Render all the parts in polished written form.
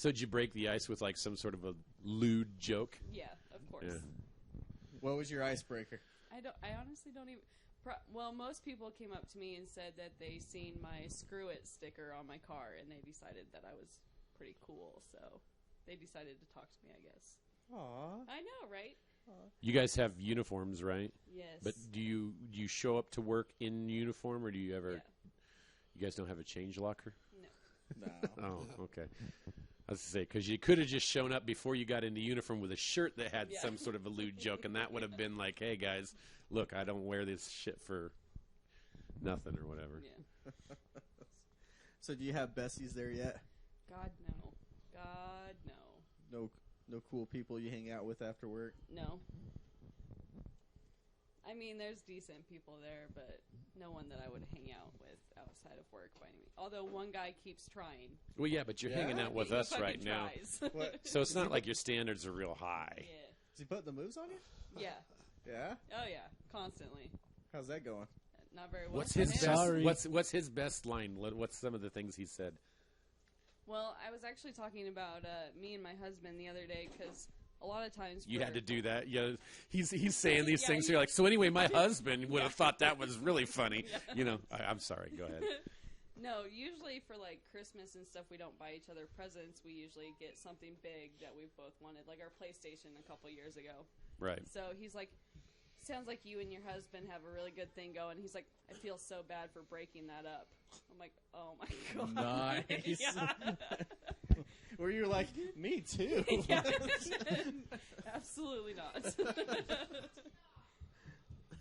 So did you break the ice with like some sort of a lewd joke? Yeah, of course. Yeah. What was your icebreaker? I honestly don't even. Well, most people came up to me and said that they seen my "Screw It" sticker on my car, and they decided that I was pretty cool. So they decided to talk to me, I guess. Aww. I know, right? You guys have uniforms, right? Yes. But do you show up to work in uniform, or do you ever? Yeah. You guys don't have a change locker? No. No. Oh, okay. I was to say, because you could have just shown up before you got into uniform with a shirt that had some sort of a lewd joke, and that would have been like, hey, guys, look, I don't wear this shit for nothing or whatever. Yeah. So do you have besties there yet? God, no. God, no. No cool people you hang out with after work? No. I mean, there's decent people there, but no one that I would hang out with outside of work by any means. Although one guy keeps trying. Well, yeah, but you're hanging out with us right now. What? So it's not like your standards are real high. Yeah. Is he putting the moves on you? Yeah. Yeah? Oh, yeah. Constantly. How's that going? Not very well. What's his for him. best? Sorry. What's his best line? What's some of the things he said? Well, I was actually talking about me and my husband the other day because a lot of times You had to do that. Yeah, he's saying these Yeah, things. So you're like, so anyway, my husband would have thought that was really funny. You know, I'm sorry. Go ahead. No, usually for like Christmas and stuff, we don't buy each other presents. We usually get something big that we both wanted, like our PlayStation a couple years ago. Right. So he's like, sounds like you and your husband have a really good thing going. He's like, I feel so bad for breaking that up. I'm like, oh my God. Nice. Yeah. Where you're like, me too. Yeah. Absolutely not.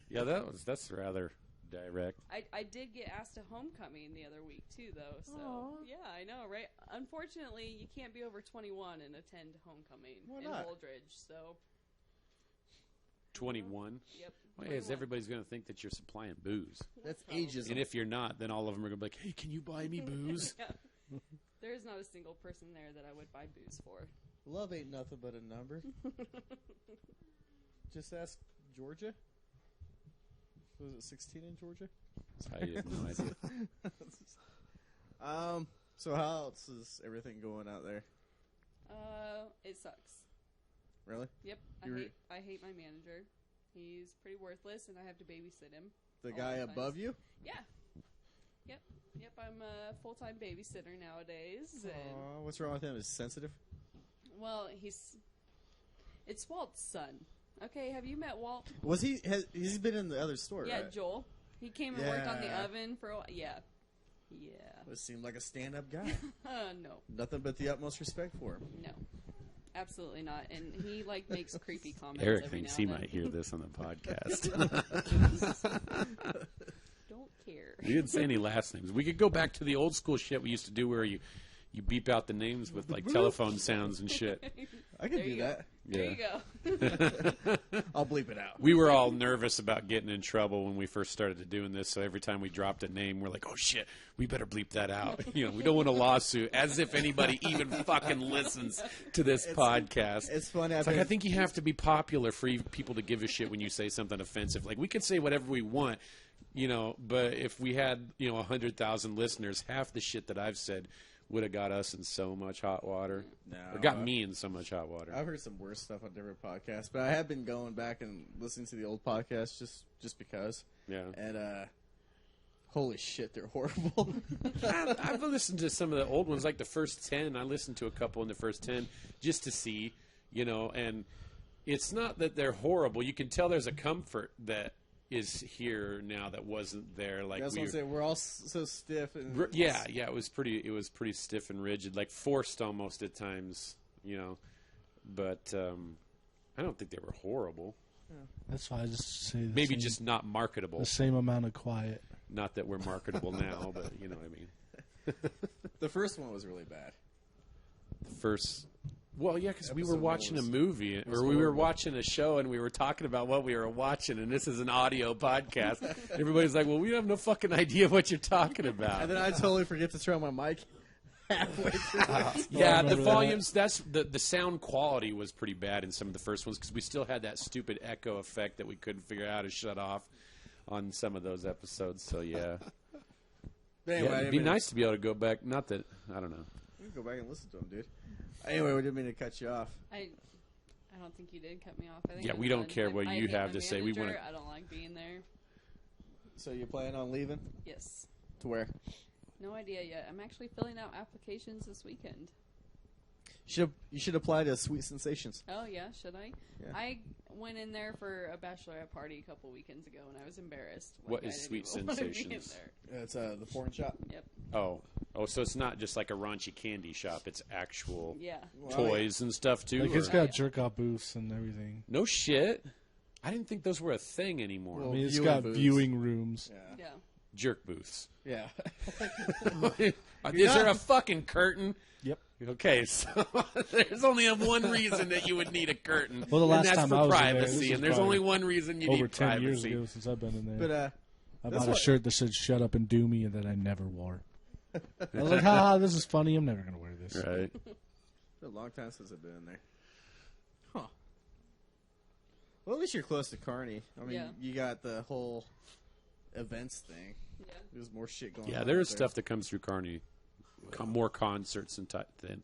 Yeah, that's rather direct. I did get asked to homecoming the other week too, though. So Aww. yeah, I know, right? Unfortunately, you can't be over 21 and attend homecoming Why in not? Holdridge. So 21. yep. Well, 21. everybody's going to think that you're supplying booze. That's Probably. ageism. And if you're not, then all of them are going to be like, hey, can you buy me booze? Yeah. There is not a single person there that I would buy booze for. Love ain't nothing but a number. Just ask Georgia. Was it 16 in Georgia? I have no idea. So how else is everything going out there? It sucks. Really? Yep. You're- I hate my manager. He's pretty worthless, and I have to babysit him. The All guy the above times. you? Yeah. Yep. I'm a full-time babysitter nowadays. And, Aw, what's wrong with him? Is he sensitive? well, it's Walt's son. Okay, have you met Walt? Was he's been in the other store, Yeah, right? Joel. He came and worked on the Yeah. oven for a while. Yeah. It seemed like a stand-up guy. No. Nothing but the utmost respect for him. No. Absolutely not. And he makes creepy comments. Eric every thinks now he and might then. hear this on the podcast. Don't care. We didn't say any last names. We could go back to the old school shit we used to do where you beep out the names with like telephone sounds and shit. I can There do you go. that. There you go. I'll bleep it out. We were all nervous about getting in trouble when we first started doing this, so every time we dropped a name, we're like, oh shit, we better bleep that out. You know, we don't want a lawsuit, as if anybody even fucking listens to this podcast. It's funny. It's like, I think you have to be popular for people to give a shit when you say something offensive. Like, we could say whatever we want, you know, but if we had, 100,000 listeners, half the shit that I've said would have got us in so much hot water. No, or got me in so much hot water. I've heard some worse stuff on different podcasts, but I have been going back and listening to the old podcasts just because. Yeah. And holy shit, they're horrible. I've listened to some of the old ones, like the first 10. I listened to a couple in the first 10 just to see, and it's not that they're horrible. You can tell there's a comfort that is here now that wasn't there. Like That's what I'm saying. We're all so stiff. And yeah, it was pretty stiff and rigid, like forced almost at times, But I don't think they were horrible. That's why I just say Maybe just not marketable. the same amount of quiet. Not that we're marketable now, but you know what I mean. The first one was really bad. The first. Well, yeah, because we were Episode watching a was- movie, or we were horrible. watching a show, and we were talking about what we were watching, and this is an audio podcast. Everybody's like, well, we have no fucking idea what you're talking about. And then I totally forget to turn on my mic halfway through. Yeah, I the remember volumes, the sound quality was pretty bad in some of the first ones, because we still had that stupid echo effect that we couldn't figure out how to shut off on some of those episodes, so yeah. But anyway, Yeah, it'd be nice to be able to go back, not that, I don't know. can go back and listen to them, dude. Anyway, we didn't mean to cut you off. I don't think you did cut me off. I think Yeah, I'm we don't done. care what I you hate have my to say. We manager. wanna- I don't like being there. So you plan on leaving? Yes. To where? No idea yet. I'm actually filling out applications this weekend. You should apply to Sweet Sensations. Oh, yeah? Should I? Yeah. I went in there for a bachelorette party a couple weekends ago, and I was embarrassed. What I is didn't Sweet even wanna be in Sensations? there. It's the porn shop. Yep. Oh, so it's not just like a raunchy candy shop. It's actual Yeah. toys and stuff too. Like it's or- got jerk off booths and everything. No shit. I didn't think those were a thing anymore. Well, I mean, it's viewing got booths. viewing rooms. Yeah. Yeah. Jerk booths. Yeah. Is there a fucking curtain? Yep. Okay, so there's only one reason that you would need a curtain. Well, the last and that's time for I was in there, privacy, this was and there's probably only one reason you Over need 10 privacy. years ago since I've been in there. But I that's bought a what- shirt that said "Shut up and do me" and that I never wore. I was like, "Ha, this is funny. I'm never gonna wear this." Right. it's been a long time since I've been in there. Huh. Well, at least you're close to Kearney. I mean, Yeah. you got the whole events thing. Yeah. There's more shit going on. Yeah, there is out stuff that comes through Kearney. More concerts and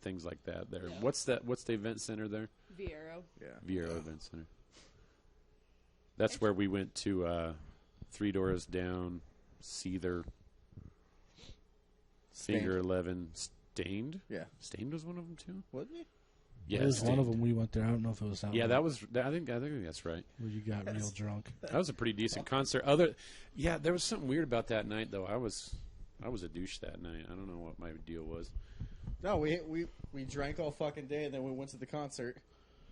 things like that. There. Yeah. What's that? What's the event center there? Viero. Yeah. Viero Event Center. That's where we went to 3 Doors Down, Seether, Stained. Finger 11, Stained. Yeah. Stained was one of them too. Wasn't it? Yeah, It was one of Stained. them. We went there. I don't know if it was that Yeah, one that was. I think that's right. where you got real drunk. That was a pretty decent concert. Yeah, there was something weird about that night though. I was a douche that night. I don't know what my deal was. No, we drank all fucking day, and then we went to the concert,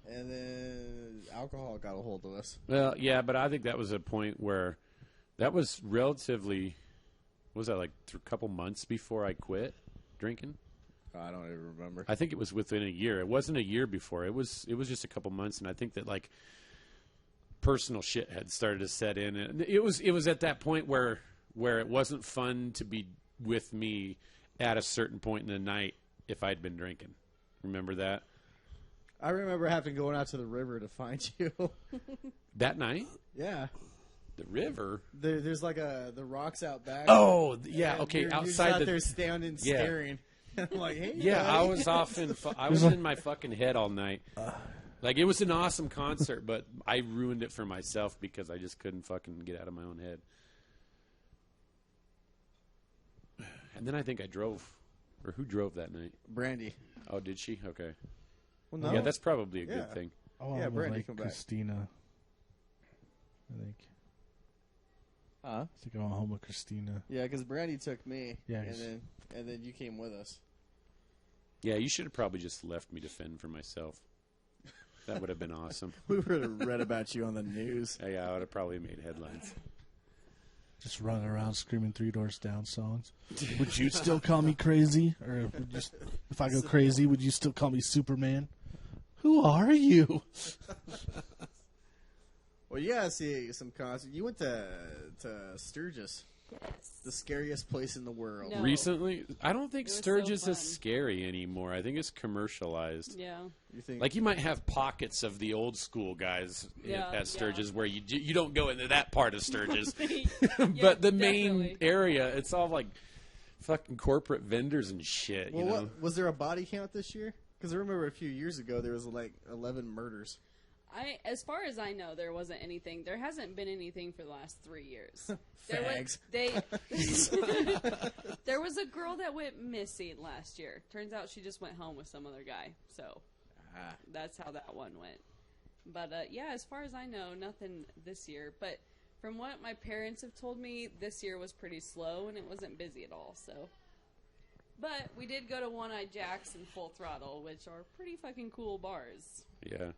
and then alcohol got a hold of us. Well, yeah, but I think that was a point where that was relatively. Was that like a couple months before I quit drinking? I don't even remember. I think it was within a year. It wasn't a year before. It was just a couple months, and I think that like personal shit had started to set in. And it was at that point where it wasn't fun to be with me at a certain point in the night if I'd been drinking. Remember that? I remember having to go out to the river to find you. That night? Yeah. The river? There's like the rocks out back. Oh, yeah, and okay, you're just outside out the there standing, Yeah. staring. I'm like, hey, Yeah, buddy. I was off in I was in my fucking head all night. Like it was an awesome concert, but I ruined it for myself because I just couldn't fucking get out of my own head. And then I think I drove, or who drove that night? Brandy. Oh, did she? Okay. Well, no. Yeah, that's probably a Yeah. good thing. I want Yeah, to Brandy, like come back. Christina. I think Huh? I want home with Christina. Yeah, because Brandy took me. Yeah, And 'cause- then you came with us. Yeah, you should have probably just left me to fend for myself. That would have been awesome. We would have read about you on the news. Yeah, I would have probably made headlines. Just running around screaming 3 Doors Down songs. Would you still call me crazy? Or would you, if I go crazy, would you still call me Superman? Who are you? Well, you gotta see some concert. You went to Sturgis, Yes. the scariest place in the world. No. Recently, I don't think It was so Sturgis fun. is scary anymore. I think it's commercialized. Yeah. You think? Like you might have pockets of the old school guys Yeah, at Sturgis yeah. where you don't go into that part of Sturgis, Yeah, but the main definitely. area, it's all like fucking corporate vendors and shit. well, you know? what was there a body count this year? Because I remember a few years ago there was like 11 murders. As far as I know, there wasn't anything. There hasn't been anything for the last 3 years. Fags. There was a girl that went missing last year. Turns out she just went home with some other guy. So that's how that one went. But yeah, as far as I know, nothing this year. But from what my parents have told me, this year was pretty slow and it wasn't busy at all. So, but we did go to One Eye Jack's and Full Throttle, which are pretty fucking cool bars. Yeah.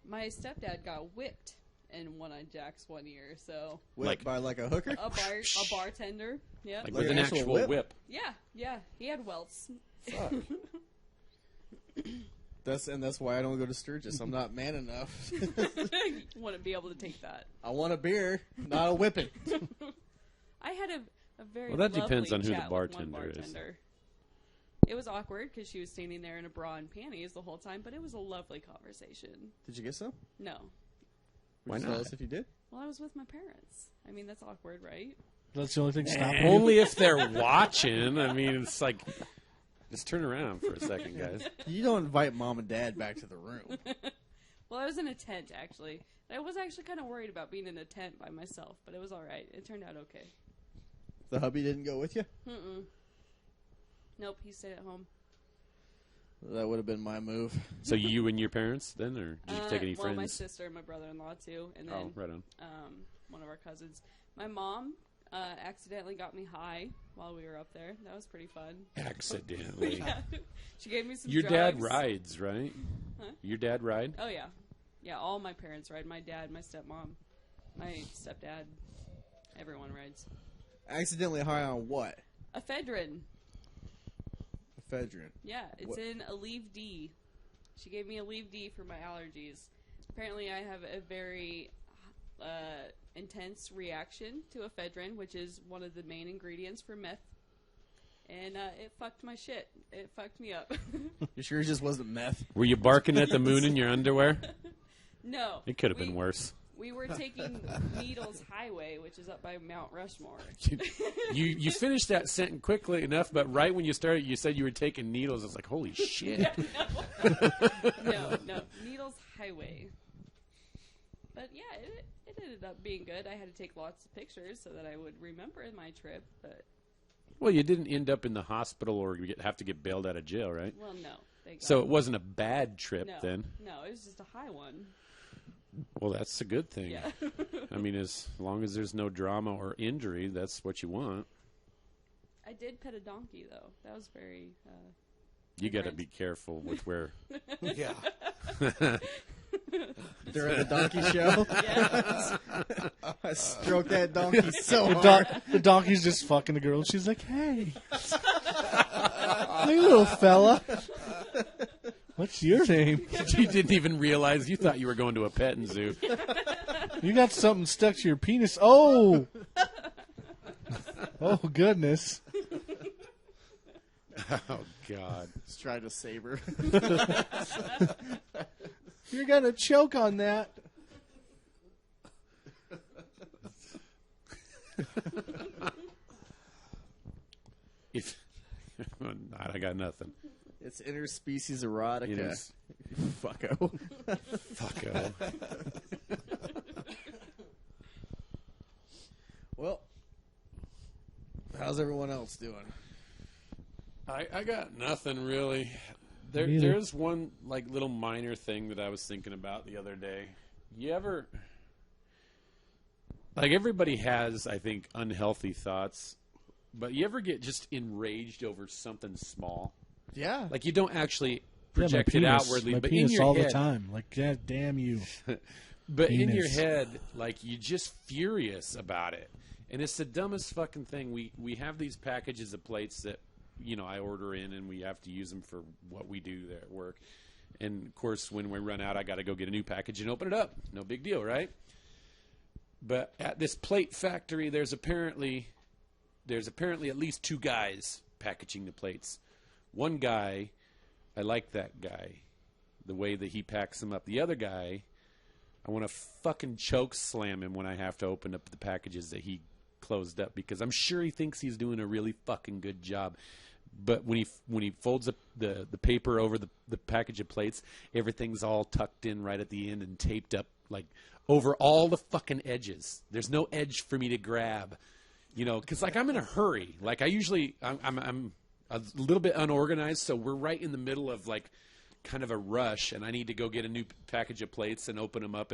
My stepdad got whipped in One Eye Jack's one year, so Like- by like a hooker? a bartender. Yeah, Like Like with an an actual actual whip? whip. yeah. He had welts. Fuck. That's why I don't go to Sturgis. I'm not man enough. Wouldn't be able to take that. I want a beer, not a whipping. I had a very Well, that depends lovely on who the chat with one bartender is. bartender. It was awkward because she was standing there in a bra and panties the whole time, but it was a lovely conversation. Did you get some? No, Would Why you tell not? us if you did? well, I was with my parents. I mean, that's awkward, right? That's the only thing stopping you. Only if they're watching. I mean, it's like Just turn around for a second, guys. You don't invite mom and dad back to the room. Well, I was in a tent, actually. I was actually kind of worried about being in a tent by myself, but it was all right. It turned out okay. The hubby didn't go with you? Mm-mm. Nope, he stayed at home. That would have been my move. So you and your parents then, or did you take any well, friends? my sister and my brother-in-law, too, and then Oh, right on. one of our cousins. My mom accidentally got me high while we were up there. That was pretty fun. Accidentally. Yeah. She gave me some Your drugs. dad rides, right? Huh? Your dad ride? Oh, yeah. Yeah, all my parents ride. My dad, my stepmom, my stepdad. Everyone rides. Accidentally high on what? Ephedrine. Ephedrine. Yeah, it's What? in Aleve D. She gave me Aleve D for my allergies. Apparently, I have a very intense reaction to ephedrine, which is one of the main ingredients for meth. And it fucked my shit. It fucked me up. You sure it just wasn't meth? Were you barking at the moon in your underwear? No. It could have been worse. We were taking Needles Highway, which is up by Mount Rushmore. You finished that sentence quickly enough, but right when you started, you said you were taking needles. I was like, holy shit. No. Needles Highway. But yeah, it ended up being good. I had to take lots of pictures so that I would remember my trip. But Well, you didn't end up in the hospital or have to get bailed out of jail, right? well, no. Thank God. So it wasn't a bad trip no, then. No, it was just a high one. Well, that's a good thing. Yeah. I mean, as long as there's no drama or injury, that's what you want. I did pet a donkey though. That was very. You got to different. be careful with where. Yeah. During the donkey show? Yeah. I stroked that donkey so hard. The donkey's just fucking the girl, and she's like, "Hey, hey, little fella, what's your name? You didn't even realize. You thought you were going to a petting zoo. You got something stuck to your penis? Oh, oh goodness! Oh God. Just tried to save her. You're gonna choke on that." If I got nothing. It's interspecies erotica. It is. Fucko. Fucko. Well, how's everyone else doing? I got nothing really. Me either. There's one like little minor thing that I was thinking about the other day. You ever like everybody has, I think, unhealthy thoughts, but you ever get just enraged over something small? Yeah. Like you don't actually Yeah, my project it penis, outwardly, my but penis in your all head, the time. Like, God damn you! but in your Penis. head, like you just furious about it, and it's the dumbest fucking thing. We have these packages of plates that I order in, and we have to use them for what we do there at work. And of course, when we run out, I got to go get a new package and open it up. No big deal, right? But at this plate factory, there's apparently at least two guys packaging the plates. One guy, I like that guy, the way that he packs them up. The other guy, I want to fucking choke slam him when I have to open up the packages that he closed up, because I'm sure he thinks he's doing a really fucking good job. But when he folds up the paper over the package of plates, everything's all tucked in right at the end and taped up like over all the fucking edges. There's no edge for me to grab, because like I'm in a hurry. Like I'm a little bit unorganized, so we're right in the middle of like kind of a rush, and I need to go get a new package of plates and open them up.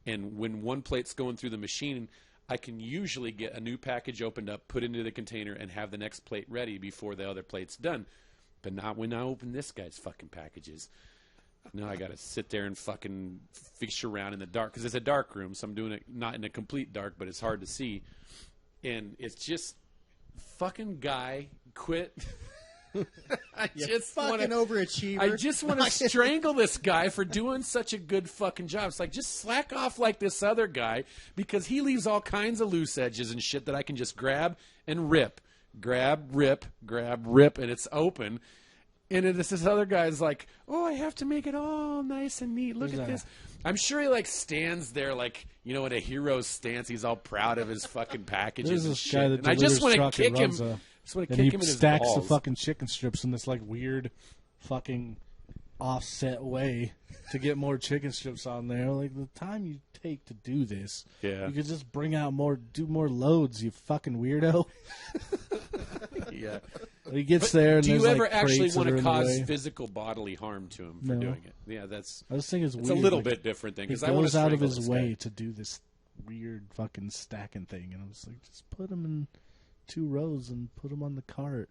And when one plate's going through the machine, I can usually get a new package opened up, put into the container, and have the next plate ready before the other plate's done. But not when I open this guy's fucking packages. Now I got to sit there and fucking fish around in the dark, because it's a dark room, so I'm doing it not in a complete dark, but it's hard to see. And it's just, fucking guy, quit. I just Fucking overachiever. I just want to strangle this guy for doing such a good fucking job. It's like, just slack off like this other guy, because he leaves all kinds of loose edges and shit that I can just grab and rip. Grab, rip, and it's open. And then this other guy's like, oh, I have to make it all nice and neat. Look at this. I'm sure he like stands there like, in a hero's stance. He's all proud of his fucking packages There's and this shit. guy that And I just delivers want to truck and kick him. runs a Just want to And kick he him in his stacks balls. the fucking chicken strips in this like weird fucking offset way to get more chicken strips on there. Like, the time you take to do this, Yeah. you could just bring out do more loads, you fucking weirdo. Yeah. He gets there and Do you there's, ever like, actually crates want that to are in the cause way. physical bodily harm to him for No. doing it? Yeah, that's. I just think it's It's weird. a little like, bit different thing He because I want goes to out of strangle his this way guy. to do this weird fucking stacking thing, and I was like, just put them in 2 rows and put them on the cart.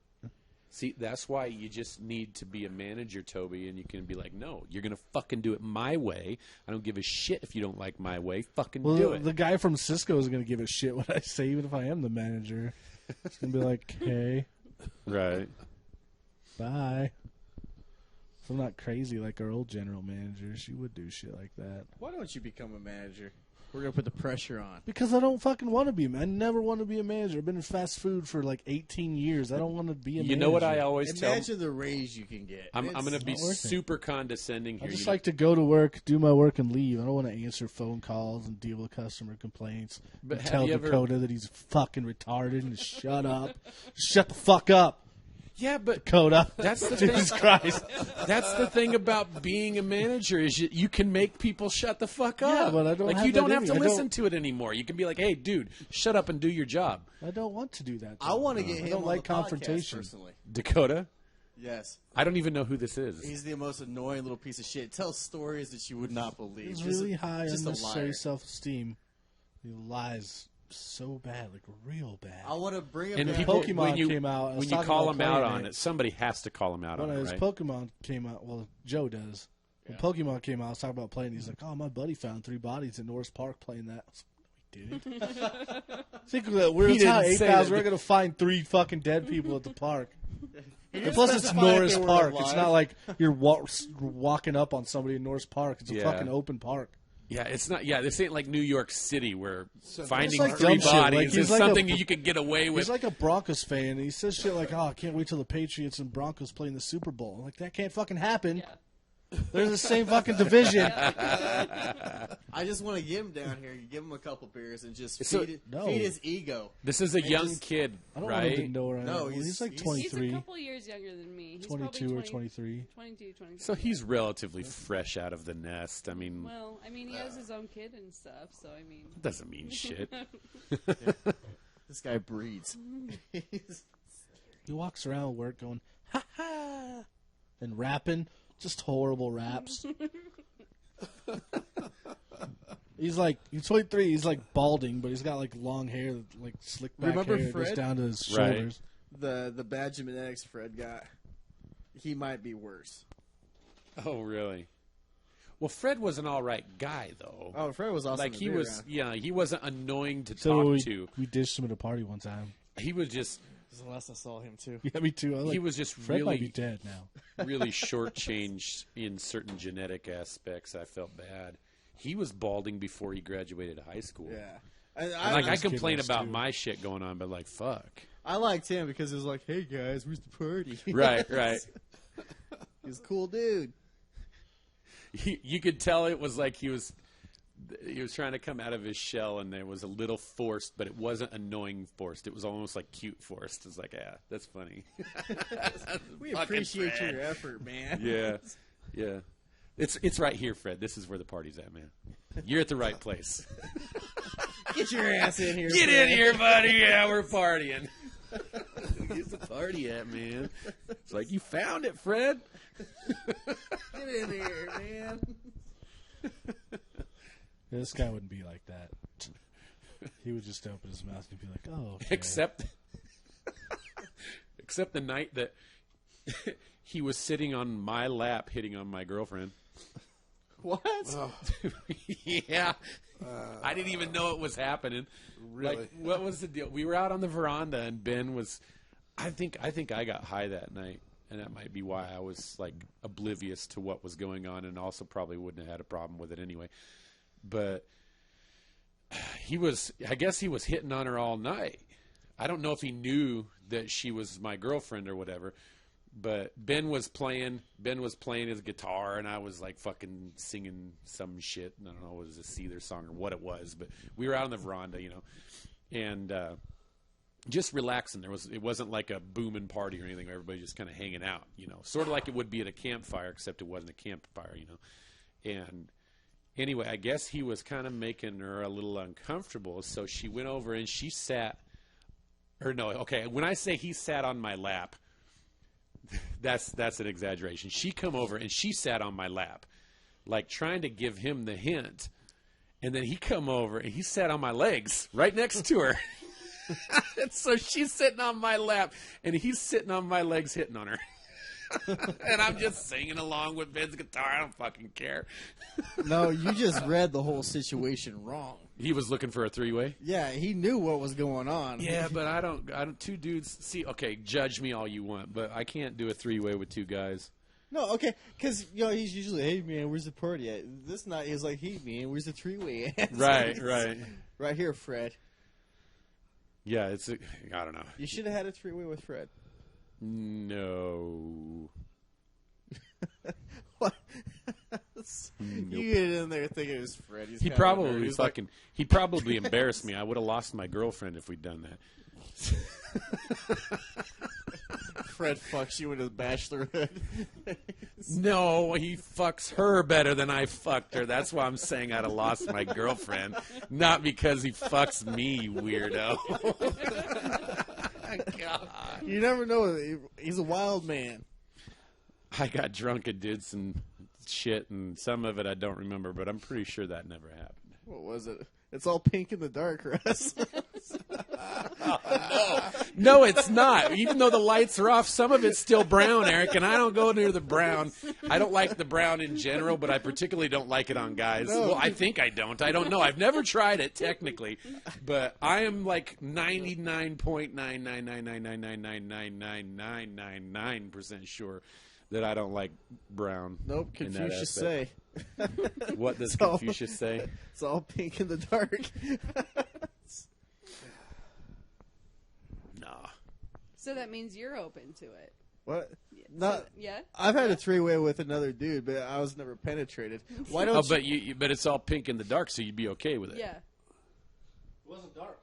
See, that's why you just need to be a manager, Toby, and you can be like, no, you're going to fucking do it my way. I don't give a shit if you don't like my way. Fucking Well, do it. the guy from Cisco is going to give a shit what I say, even if I am the manager. It's going to be like, hey, Right. bye. If I'm not crazy like our old general manager, she would do shit like that. Why don't you become a manager? We're gonna put the pressure on. Because I don't fucking want to be. I never want to be a manager. I've been in fast food for like 18 years. I don't want to be a manager. You know what I always tell? Imagine the raise you can get. I'm going to be not worth it. super condescending I here. just You know- like to go to work, do my work, and leave. I don't want to answer phone calls and deal with customer complaints. But And have tell you ever- Dakota that he's fucking retarded and to shut up. Shut the fuck up, yeah, but Dakota. that's the Jesus thing. Christ. That's the thing about being a manager is you can make people shut the fuck up. Yeah, but I don't like have you that don't in have me. to I listen don't- to it anymore. You can be like, "Hey, dude, shut up and do your job." I don't want to do that. I want to get him don't on like the podcast confrontation. personally. Dakota, Yes. I don't even know who this is. He's the most annoying little piece of shit. Tells stories that you would not believe. He's Just really a- high just a unnecessary liar. self-esteem. He lies so bad, like real bad. I want to bring him And down. people, Pokemon when you, came out, I was when you talking call about him out playing on it. it, somebody has to call him out When on it, his right? Pokemon came out, well, Joe does. When Pokemon came out, I was talking about playing. He's like, "Oh, my buddy found 3 bodies in Norris Park playing that." I was like, no, he didn't. Think that we're He didn't at say 8,000. that. We're gonna find 3 fucking dead people at the park. He And didn't plus, it's specify if Norris they were Park. It's alive. not like you're walking up on somebody in Norris Park. It's a Yeah. fucking open park. Yeah, it's not. Yeah, this ain't like New York City where finding like 3 dumb shit. Like, bodies he's is like a- something you could get away with. He's like a Broncos fan, and he says shit like, "Oh, I can't wait till the Patriots and Broncos play in the Super Bowl." I'm like, that can't fucking happen. Yeah. They're the same fucking division. I just want to get him down here. You give him a couple beers and just So- feed No. his ego. This is a young just- kid, I don't want him to right? know where I am. No, Well, he's like he's- He's 23, a couple years younger than me. He's 22 probably or 23. 22, 23. So he's relatively fresh out of the nest. I mean, Well, I mean, he has his own kid and stuff, so I mean. doesn't mean shit. This guy breeds. He's- He walks around work going, "Ha ha," and rapping, just horrible raps. He's 23. He's like balding, but he's got like long hair, like slick back Remember hair that goes Fred? down to his Right. shoulders. the bad genetics Fred got. He might be worse. Oh, really? Well, Fred was an all right guy, though. Oh, Fred was awesome. Like to he be was, around. yeah, he wasn't annoying to So talk to. we dished him at a party one time. He was just, This is the last I saw him too. Yeah, me too. he was just Fred might be really, dead now. really shortchanged in certain genetic aspects. I felt bad. He was balding before he graduated high school. Yeah. And like I this kid complain was, about too. my shit going on, but like fuck. I liked him because it was like, hey guys, where's the party? Right, right. He's a cool dude. You could tell it was like he was trying to come out of his shell, and there was a little forced, but it wasn't annoying forced. It was almost like cute forced. It's like, yeah, that's funny. We Fucking appreciate Fred. your effort, man. Yeah, yeah. It's right here, Fred. This is where the party's at, man. You're at the right place. Get your ass in here. Get Fred. in here, buddy. Yeah, we're partying. Where's the party at, man? It's like, you found it, Fred. Get in here, man. This guy wouldn't be like that. He would just open his mouth and be like, "Oh, okay." Except the night that he was sitting on my lap hitting on my girlfriend. What? Yeah. I didn't even know it was happening. Really? Like, what was the deal? We were out on the veranda, and Ben was. I think I got high that night, and that might be why I was like oblivious to what was going on, and also probably wouldn't have had a problem with it anyway. But he was. I guess he was hitting on her all night. I don't know if he knew that she was my girlfriend or whatever. But Ben was playing his guitar, and I was like fucking singing some shit. I don't know, it was a Seether song or what it was, but we were out on the veranda, you know, and just relaxing. It wasn't like a booming party or anything. Everybody just kind of hanging out, sort of like it would be at a campfire, except it wasn't a campfire, And anyway, I guess he was kind of making her a little uncomfortable, so she went over and she sat. Or no, okay. When I say he sat on my lap, that's an exaggeration. She come over and she sat on my lap, like trying to give him the hint. And then he come over and he sat on my legs right next to her. And so she's sitting on my lap and he's sitting on my legs hitting on her. And I'm just singing along with Ben's guitar. I don't fucking care. No, you just read the whole situation wrong. He was looking for a three-way? Yeah, he knew what was going on. Yeah, but I don't two dudes, see, okay, judge me all you want, but I can't do a three-way with two guys. No, okay, because, he's usually, hey, man, where's the party at? This night, he's like, hey, man, where's the three-way at? Right. Right here, Fred. Yeah, I don't know. You should have had a three-way with Fred. No. What? You get in there thinking it was Fred. He probably embarrassed me. I would have lost my girlfriend if we'd done that. Fred fucks you in his bachelorhood. No, he fucks her better than I fucked her. That's why I'm saying I'd have lost my girlfriend. Not because he fucks me, weirdo. God. You never know. He's a wild man. I got drunk and did some shit, and some of it I don't remember, but I'm pretty sure that never happened. What was it? It's all pink in the dark, Russ. No, it's not. Even though the lights are off, some of it's still brown, Eric, and I don't go near the brown. I don't like the brown in general, but I particularly don't like it on guys. No. Well, I think I don't. I don't know. I've never tried it, technically, but I am like 99.99999999999% sure that I don't like brown. Nope, Confucius say. What does Confucius say? It's all pink in the dark. Nah. So that means you're open to it. What? Yeah. Not. Yeah. I've had a three-way with another dude, but I was never penetrated. Why don't? But it's all pink in the dark, so you'd be okay with it. Yeah. It wasn't dark.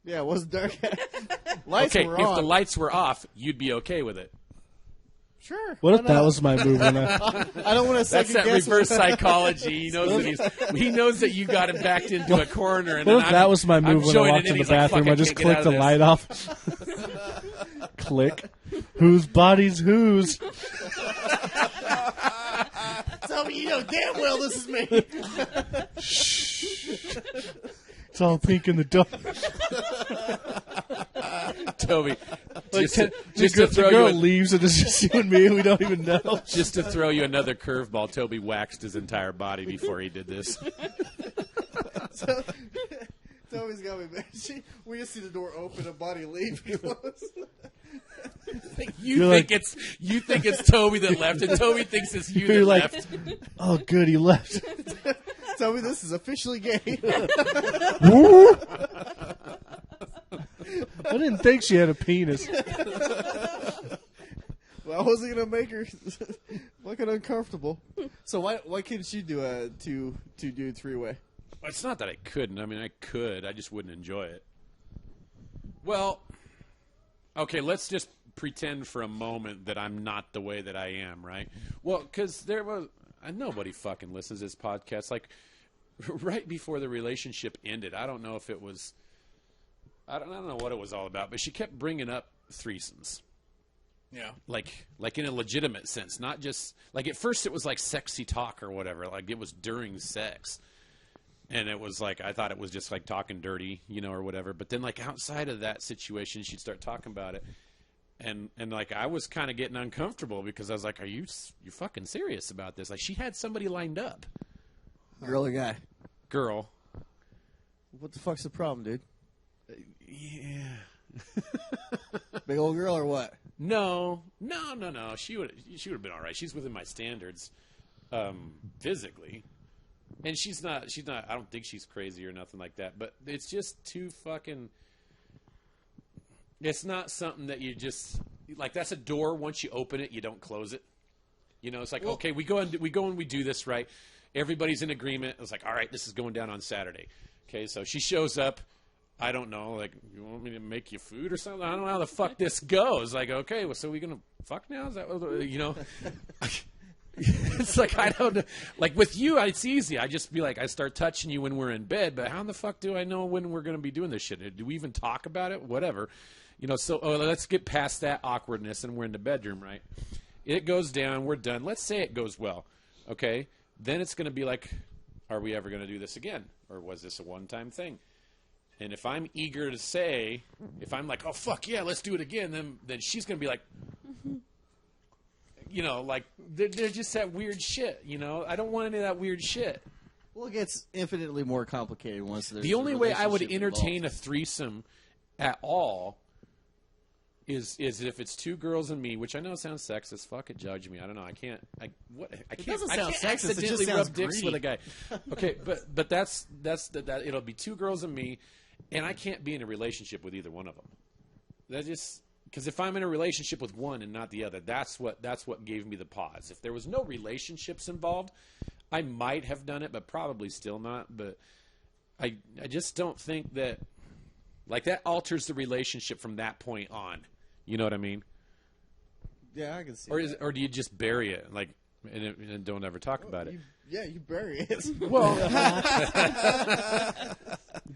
Yeah, it wasn't dark. Lights Okay, were if on. the lights were off, you'd be okay with it. Sure. What if why that not? was my move? When I don't want to That's second that guess reverse psychology. He knows he knows that you got him backed into a corner. And what if that was my I'm move when I joining walked in the he's like, bathroom? "Fuck, I just can't get clicked the out light off. Click. Whose body's whose? Tell me you know damn well this is me. Shh. It's all pink in the dark. Toby, Like, just to throw the girl you leaves and it's just you and me. We don't even know. just to throw you another curveball, Toby waxed his entire body before he did this. Toby's got me back. We just see the door open, a body leave, close. You think it's Toby that left, and Toby thinks it's you You're that like, left. oh, good, he left. Toby, this is officially gay. I didn't think she had a penis. Well, I wasn't gonna make her fucking uncomfortable. So why couldn't you do a two dude three-way? It's not that I couldn't. I mean, I could. I just wouldn't enjoy it. Well, okay, let's just pretend for a moment that I'm not the way that I am, right? Well, because nobody fucking listens to this podcast. Like, right before the relationship ended, I don't know if it was, I don't know what it was all about, but she kept bringing up threesomes. Yeah. Like in a legitimate sense, not just, like at first it was like sexy talk or whatever, like it was during sex. And it was like, I thought it was just like talking dirty, or whatever. But then like outside of that situation, she'd start talking about it. And like I was kind of getting uncomfortable because I was like, you fucking serious about this? Like she had somebody lined up. Girl or guy? Girl. What the fuck's the problem, dude? Yeah. Big old girl or what? No. She would have been all right. She's within my standards, physically. And she's not, I don't think she's crazy or nothing like that, but it's just too fucking, it's not something that you just, like that's a door, once you open it, you don't close it. It's like, okay, we go and we do this, right? Everybody's in agreement. It's like, all right, this is going down on Saturday. Okay, so she shows up, I don't know, like, you want me to make you food or something? I don't know how the fuck this goes. Like, okay, well, so we going to fuck now? Is that what, you know? It's like, I don't know. Like, with you, it's easy. I just be like, I start touching you when we're in bed, but how in the fuck do I know when we're going to be doing this shit? Do we even talk about it? Whatever. You know, so let's get past that awkwardness, and we're in the bedroom, right? It goes down. We're done. Let's say it goes well, okay? Then it's going to be like, are we ever going to do this again? Or was this a one-time thing? And if I'm eager to say, if I'm like, oh, fuck yeah, let's do it again, then she's going to be like, you know, like, they're just that weird shit, you know? I don't want any of that weird shit. Well, it gets infinitely more complicated once there's The only way I would relationship entertain involved. a threesome at all is if it's 2 girls and me, which I know sounds sexist. Fuck it, judge me. I don't know. I can't. I can't. doesn't I sound can't sexist, it just accidentally sounds rub dicks greedy. with a guy. Okay, but that's that. It'll be 2 girls and me, and I can't be in a relationship with either one of them. That just because if I'm in a relationship with one and not the other, that's what gave me the pause. If there was no relationships involved, I might have done it, but probably still not. But I just don't think that like that alters the relationship from that point on. You know what I mean? Yeah, I can see. Or do you just bury it like and don't ever talk about it? You bury it. Well,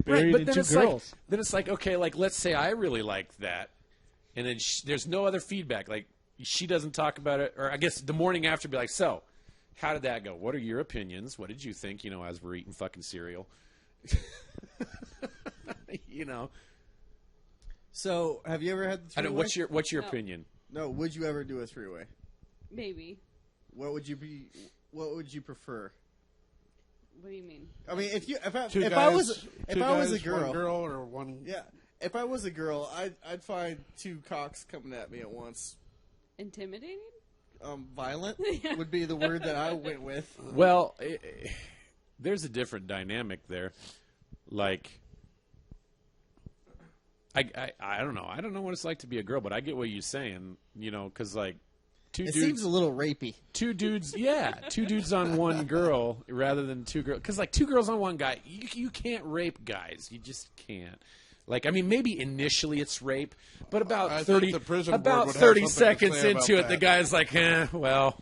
Buried but in then 2 it's girls. like then it's like okay, like let's say I really like that, and then there's no other feedback. Like she doesn't talk about it, or I guess the morning after, be like, so how did that go? What are your opinions? What did you think? You know, as we're eating fucking cereal, you know. So, have you ever had the I three-way? don't. What's your No. opinion? No, would you ever do a 3-way? Maybe. What would you be? What would you prefer? What do you mean? I mean, if Two I guys, was two I was a guys, girl, one girl, or one. yeah, if I was a girl, I'd find 2 cocks coming at me at once. Intimidating? Violent Yeah. would be the word that I went with. Well, there's a different dynamic there. Like, I don't know. I don't know what it's like to be a girl, but I get what you're saying. You know, because like It seems a little rapey. 2 dudes, yeah, 2 dudes on one girl rather than 2 girls. Because like 2 girls on one guy, you can't rape guys. You just can't. Like, I mean, maybe initially it's rape, but about I 30, think the prison board about would have 30 something to seconds say into about it, the that. guy's like, well,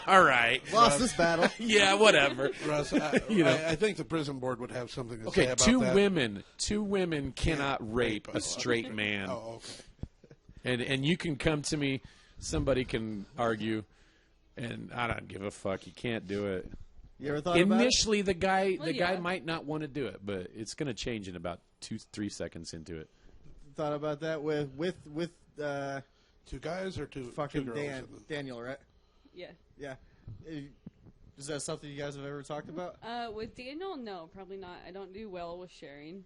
all right, Lost this battle. yeah, whatever. Russ, You know. I think the prison board would have something to say Okay, about 2 that. women cannot rape a straight man. Oh, okay. And you can come to me, somebody can argue, and I don't give a fuck. You can't do it. You ever thought about it? Initially, the guy Well, yeah. might not want to do it, but it's going to change in about 2-3 seconds into it. Thought about that with 2 guys or two fucking girls? Daniel, right? Yeah. Yeah. Is that something you guys have ever talked about? With Daniel, no, probably not. I don't do well with sharing.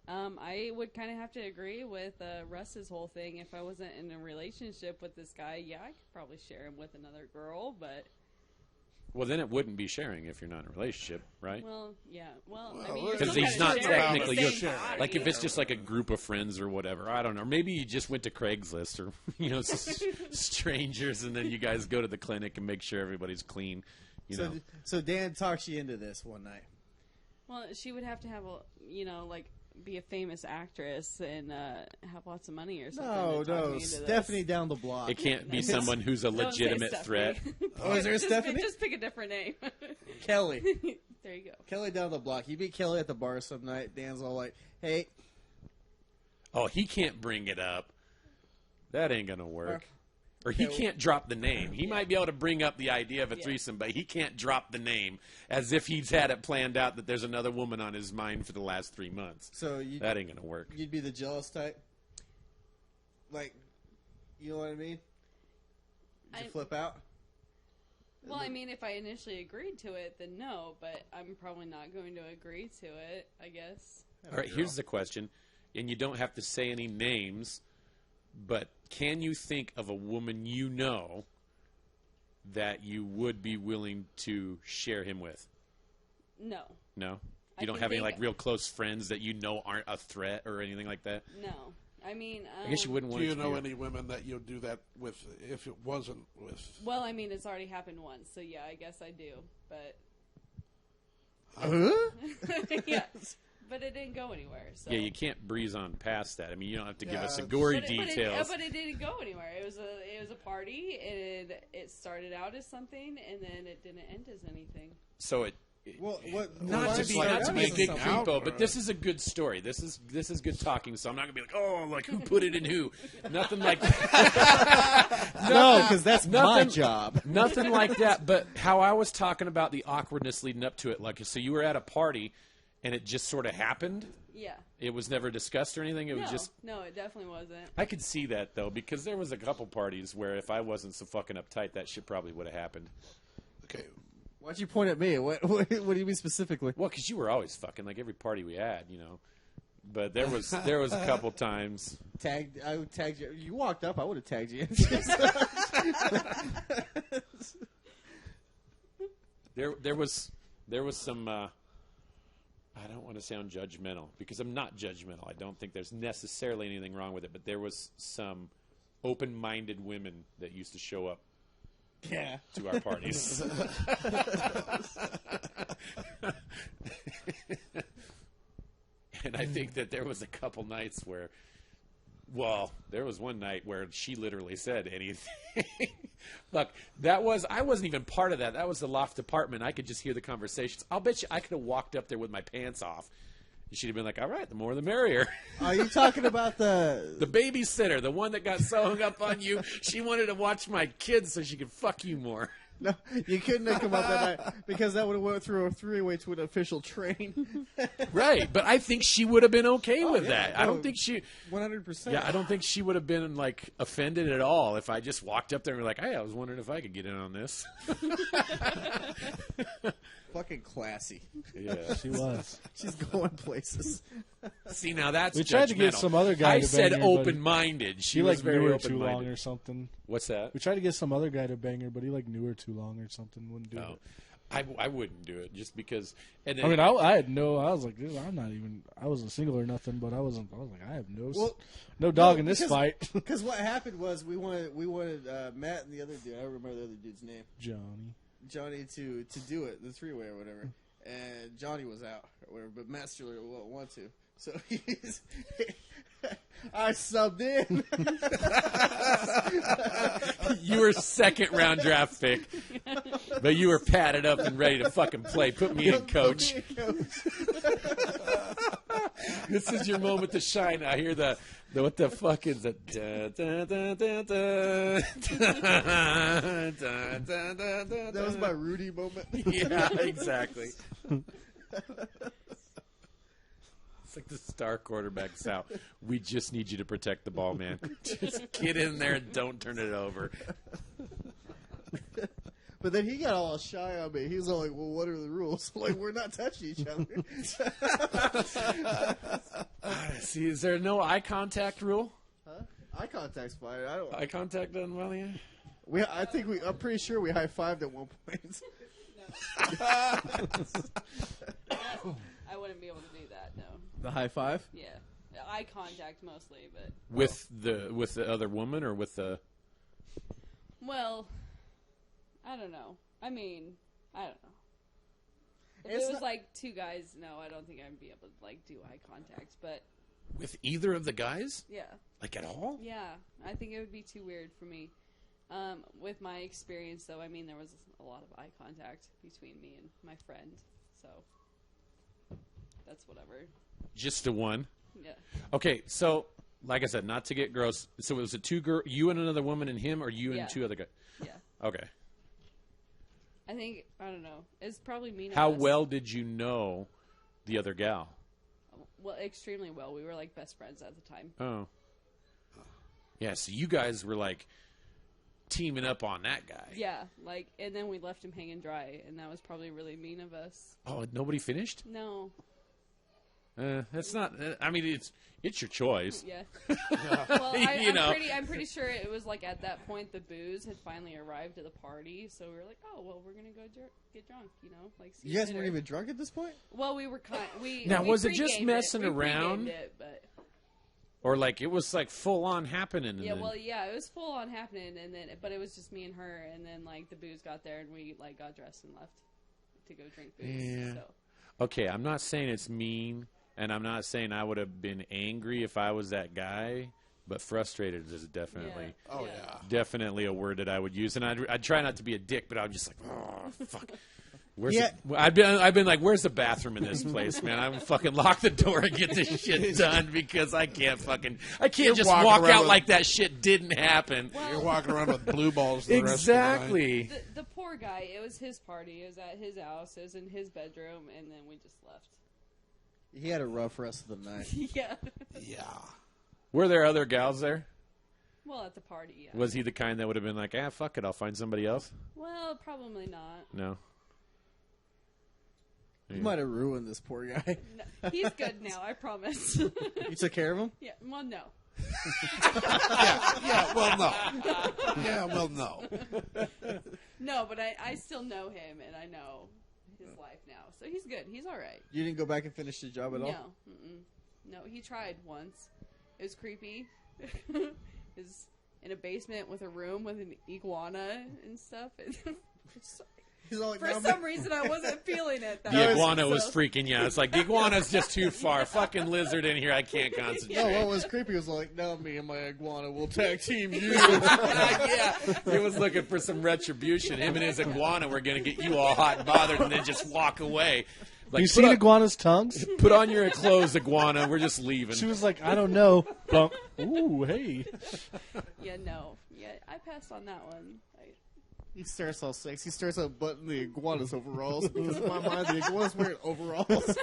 I would kind of have to agree with Russ's whole thing. If I wasn't in a relationship with this guy, yeah, I could probably share him with another girl, but... Well, then it wouldn't be sharing if you're not in a relationship, right? Well, yeah. Well, I Well, mean, you're Because still he's kinda not sharing technically the you're same body. like if it's just like a group of friends or whatever. I don't know. Maybe you just went to Craigslist or strangers, and then you guys go to the clinic and make sure everybody's clean. You know. So Dan talks you into this one night. Well, she would have to have like be a famous actress and have lots of money or something. No, to talk no, me into Stephanie this. down the block. It can't be It's- someone who's a Don't say legitimate threat. Stephanie. Oh, is there a Just- Stephanie? Just pick a different name. Kelly. There you go. Kelly down the block. You meet Kelly at the bar some night. Dan's all like, "Hey, Oh, he can't bring it up. That ain't gonna work. Or he Okay, can't drop the name. He might be able to bring up the idea of a Yeah. threesome, but he can't drop the name as if he's had it planned out that there's another woman on his mind for the last 3 months. so That ain't gonna work. you'd be the jealous type." Like, you know what I mean? Did you I- flip out? Well, I mean, if I initially agreed to it, then no, but I'm probably not going to agree to it, I guess. All right, here's the question, and you don't have to say any names, but can you think of a woman you know that you would be willing to share him with? No. No? I You don't can have any think- like real close friends that you know aren't a threat or anything like that? No. I mean, I guess you wouldn't Do want you it to know be any women that you'd do that with if it wasn't with? well, I mean, it's already happened once, so yeah, I guess I do. But Huh? yeah, but it didn't go anywhere. So. Yeah, you can't breeze on past that. I mean, you don't have to give us the Yeah. gory But details. But it didn't go anywhere. It was a party, and it started out as something, and then it didn't end as anything. So it. Well, what? Not to be a big something. creepo, but this is a good story. This is good talking. So I'm not gonna be like, oh, like who put it in who? Nothing like that. No, because that's my Nothing- job. Nothing like that. But how I was talking about the awkwardness leading up to it, like so you were at a party, and it just sort of happened. Yeah. It was never discussed or anything. It was just. No, it definitely wasn't. I could see that though, because there was a couple parties where if I wasn't so fucking uptight, that shit probably would have happened. Okay. Why'd you point at me? What do you mean specifically? Well, because you were always fucking like every party we had, you know. But there was a couple times. I would tag you. You walked up, I would have tagged you. There was some. I don't want to sound judgmental because I'm not judgmental. I don't think there's necessarily anything wrong with it, but there was some open-minded women that used to show up Yeah. to our parties. And I think that there was a couple nights where, well, there was one night where she literally said anything. Look, I wasn't even part of that. That was the loft department. I could just hear the conversations. I'll bet you I could have walked up there with my pants off. And she'd have been like, all right, the more the merrier. Are you talking about The the? babysitter, the one that got so hung up on you, she wanted to watch my kids so she could fuck you more. No, you couldn't have come up that night because that would have went through a three-way to an official train. Right, but I think she would have been okay with yeah, that. I no. don't think she... 100%. Yeah, I don't think she would have been, like, offended at all if I just walked up there and were like, hey, I was wondering if I could get in on this. Fucking classy. Yeah. She was. She's going places. See, now that's We tried to get judgmental. some other guy I to said bang her, but open-minded. She He was like very knew her too open-minded. long or something. What's that? We tried to get some other guy to bang her, but he like knew her too long or something. Wouldn't do No. it. I wouldn't do it just because... And then, I mean, I had no. I was like, dude, I'm not even. I wasn't single or nothing, but I was like, I have no dog in this fight. Because what happened was we wanted Matt and the other dude. I don't remember the other dude's name. Johnny to do it, the three-way or whatever. And Johnny was out or whatever, but Matt still didn't want to. So I subbed in. you were second round draft pick, but you were padded up and ready to fucking play. Put me in, coach. This is your moment to shine. I hear the what the fuck is it? That was my Rudy moment. Yeah, exactly. It's like the star quarterback's out. We just need you to protect the ball, man. Just get in there and don't turn it over. But then he got all shy on me. He was all like, well, what are the rules? Like, we're not touching each other. See, is there no eye contact rule? Huh? Eye contact's fine. I don't. Eye contact doesn't well, yeah. I'm pretty sure we high-fived at one point. I wouldn't be able to do that. No. The high five? Yeah. Eye contact mostly, but With the other woman or with the... well, I don't know. I mean, I don't know. If It's it was not- like two guys, no, I don't think I'd be able to like do eye contact. But With either of the guys? yeah, Like at all? yeah, I think it would be too weird for me. With my experience, though, I mean, there was a lot of eye contact between me and my friend, so that's whatever. Just the one? Yeah. Okay, so, like I said, not to get gross. So it was a you and another woman and him, or you Yeah. and two other guys? Yeah. Okay. I think, I don't know. It's probably me. How well did you know the other gal? Well, extremely well. We were like best friends at the time. Oh. Yeah, so you guys were like teaming up on that guy. Yeah, like, and then we left him hanging dry, and that was probably really mean of us. Oh, nobody finished? No. That's not. I mean, it's your choice. Yeah. Well, You know. I'm pretty sure it was like at that point the booze had finally arrived at the party, so we were like, oh well, we're gonna go get drunk, you know, like. See You guys later. weren't even drunk at this point? Well, we were we. Now, we was it just pre-gamed messing We around? pre-gamed it, but Or like it was like full on happening. And yeah, then, well, yeah, it was full on happening, and then but it was just me and her, and then like the booze got there, and we like got dressed and left to go drink booze. Yeah. So Okay, I'm not saying it's mean. And I'm not saying I would have been angry if I was that guy, but frustrated is definitely, definitely a word that I would use. And I'd try not to be a dick, but I would just like, oh fuck. I've been like, where's the bathroom in this place, man? I would fucking lock the door and get this shit done because I can't just walk out like that shit didn't happen. Well, You're walking around with blue balls the Exactly. rest of the night. the poor guy, it was his party. It was at his house. It was in his bedroom, and then we just left. He had a rough rest of the night. Yeah. Yeah. Were there other gals there? Well, at the party, yeah. Was he the kind that would have been like, fuck it, I'll find somebody else? Well, probably not. No. You might have ruined this poor guy. No, he's good now, I promise. You took care of him? Yeah, well, no. Well, no. No, but I still know him, and I know his life now. So he's good. He's all right. You didn't go back and finish the job at all? No. Mm-mm. No, he tried once. It was creepy. It was in a basement with a room with an iguana and stuff. He's all like, For some reason, I wasn't feeling it. The iguana was freaking you out. It's like, the iguana's just too far. Fucking lizard in here. I can't concentrate. No, what was creepy was like, now me and my iguana will tag team you. Yeah. He was looking for some retribution. Him and his iguana were going to get you all hot and bothered and then just walk away. Like, you seen iguana's tongues? Put on your clothes, iguana. We're just leaving. She was like, I don't know. Bump. Ooh, hey. Yeah, no. Yeah, I passed on that one. He starts all sexy. He starts out buttoning the iguana's overalls. Because in my mind, the iguana's wearing overalls.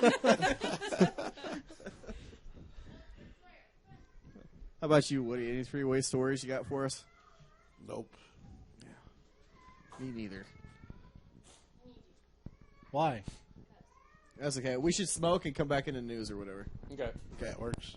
How about you, Woody? Any three-way stories you got for us? Nope. Me neither. Why? That's okay. We should smoke and come back in the news or whatever. Okay. Okay, it works.